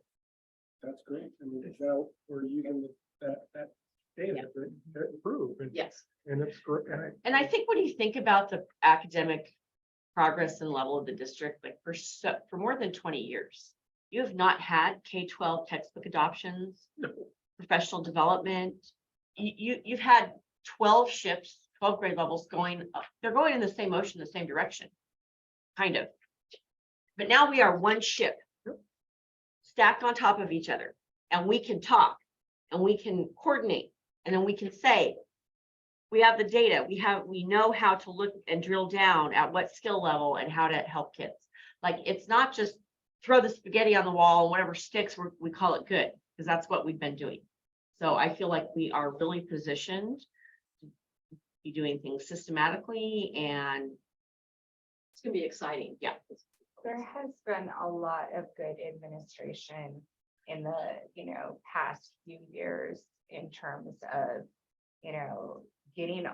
That's great. I mean, now we're using that data to improve. Yes. And it's great. And I think when you think about the academic progress and level of the district, like for more than 20 years, you have not had K-12 textbook adoptions, professional development. You've had 12 ships, 12 grade levels going up. They're going in the same motion, the same direction, kind of. But now we are one ship stacked on top of each other, and we can talk and we can coordinate, and then we can say, we have the data, we know how to look and drill down at what skill level and how to help kids. Like, it's not just throw the spaghetti on the wall and whatever sticks, we call it good, because that's what we've been doing. So I feel like we are really positioned to be doing things systematically, and it's gonna be exciting. Yeah. There has been a lot of good administration in the, past few years in terms of, getting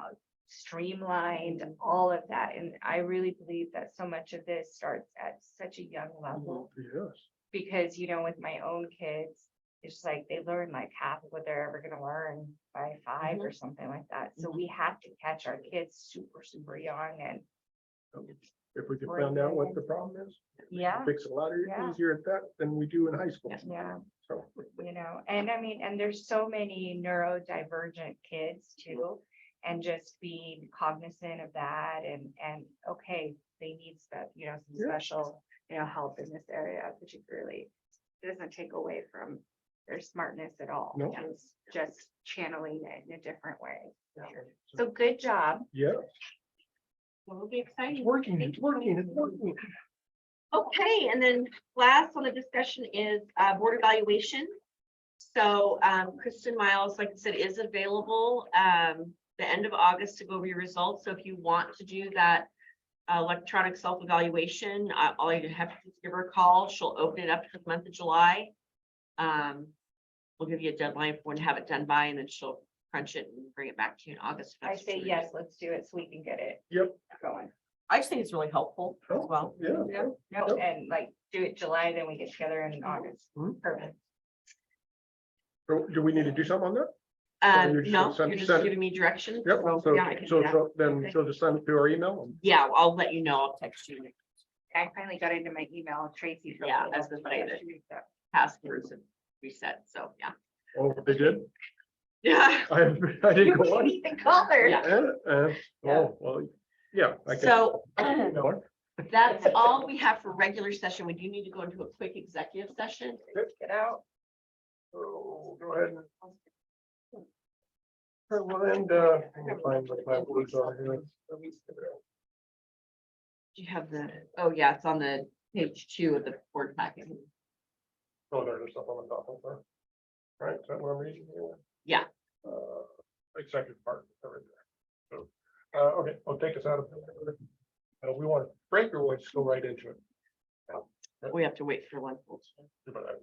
streamlined, all of that. And I really believe that so much of this starts at such a young level. Yes. Because, with my own kids, it's like they learn like half of what they're ever gonna learn by 5 or something like that. So we have to catch our kids super, super young and If we can find out what the problem is. yeah, Fix it a lot Yeah. easier at that than we do in high school. yeah. So, And I mean, and there's so many neurodivergent kids too. And just being cognizant of that and okay, they need stuff, some Yeah. special, help in this area particularly. It doesn't take away from their smartness at all. No. It's just channeling it in a different way. Yeah. So good job. yeah, It'll be exciting. It's working, it's working, it's working. Okay, and then last on the discussion is board evaluation. So Kristen Miles, like I said, is available the end of August to go over your results. So if you want to do that electronic self-evaluation, all you have to do is give her a call. She'll open it up for the month of July. We'll give you a deadline for when to have it done by, and then she'll crunch it and bring it back to you in August. if I that's say what you yes, let's do it so we can get it Yep. going. I just think it's really helpful as well. Yeah. No, and like do it July, then we get together in August. Mhm. Perfect. So do we need to do something on that? Or you just No, send- you're just send it? giving me direction. Yep, so, yeah, I can do so, that. so then she'll just send it to our email. Yeah, I'll let you know. I'll text you. I finally got into my email, Tracy. Yeah, that's the thing. Passwords and reset. So, yeah. Oh, they did? Yeah. I didn't You go on. didn't even call her. Yeah. Oh, well, yeah. I can- So No, that's all we have for regular session. We do need to go into a quick executive session. Get out. so Go ahead. Well, and, let me find my words on here. Do you have the, oh yeah, it's on the page 2 of the board packet. Oh, there's stuff on the top of there. Right, is that what I'm reading here? Yeah. Executive part, right there. So, okay, I'll take us out of. We want to break or we'll just go right into it. We have to wait for one. But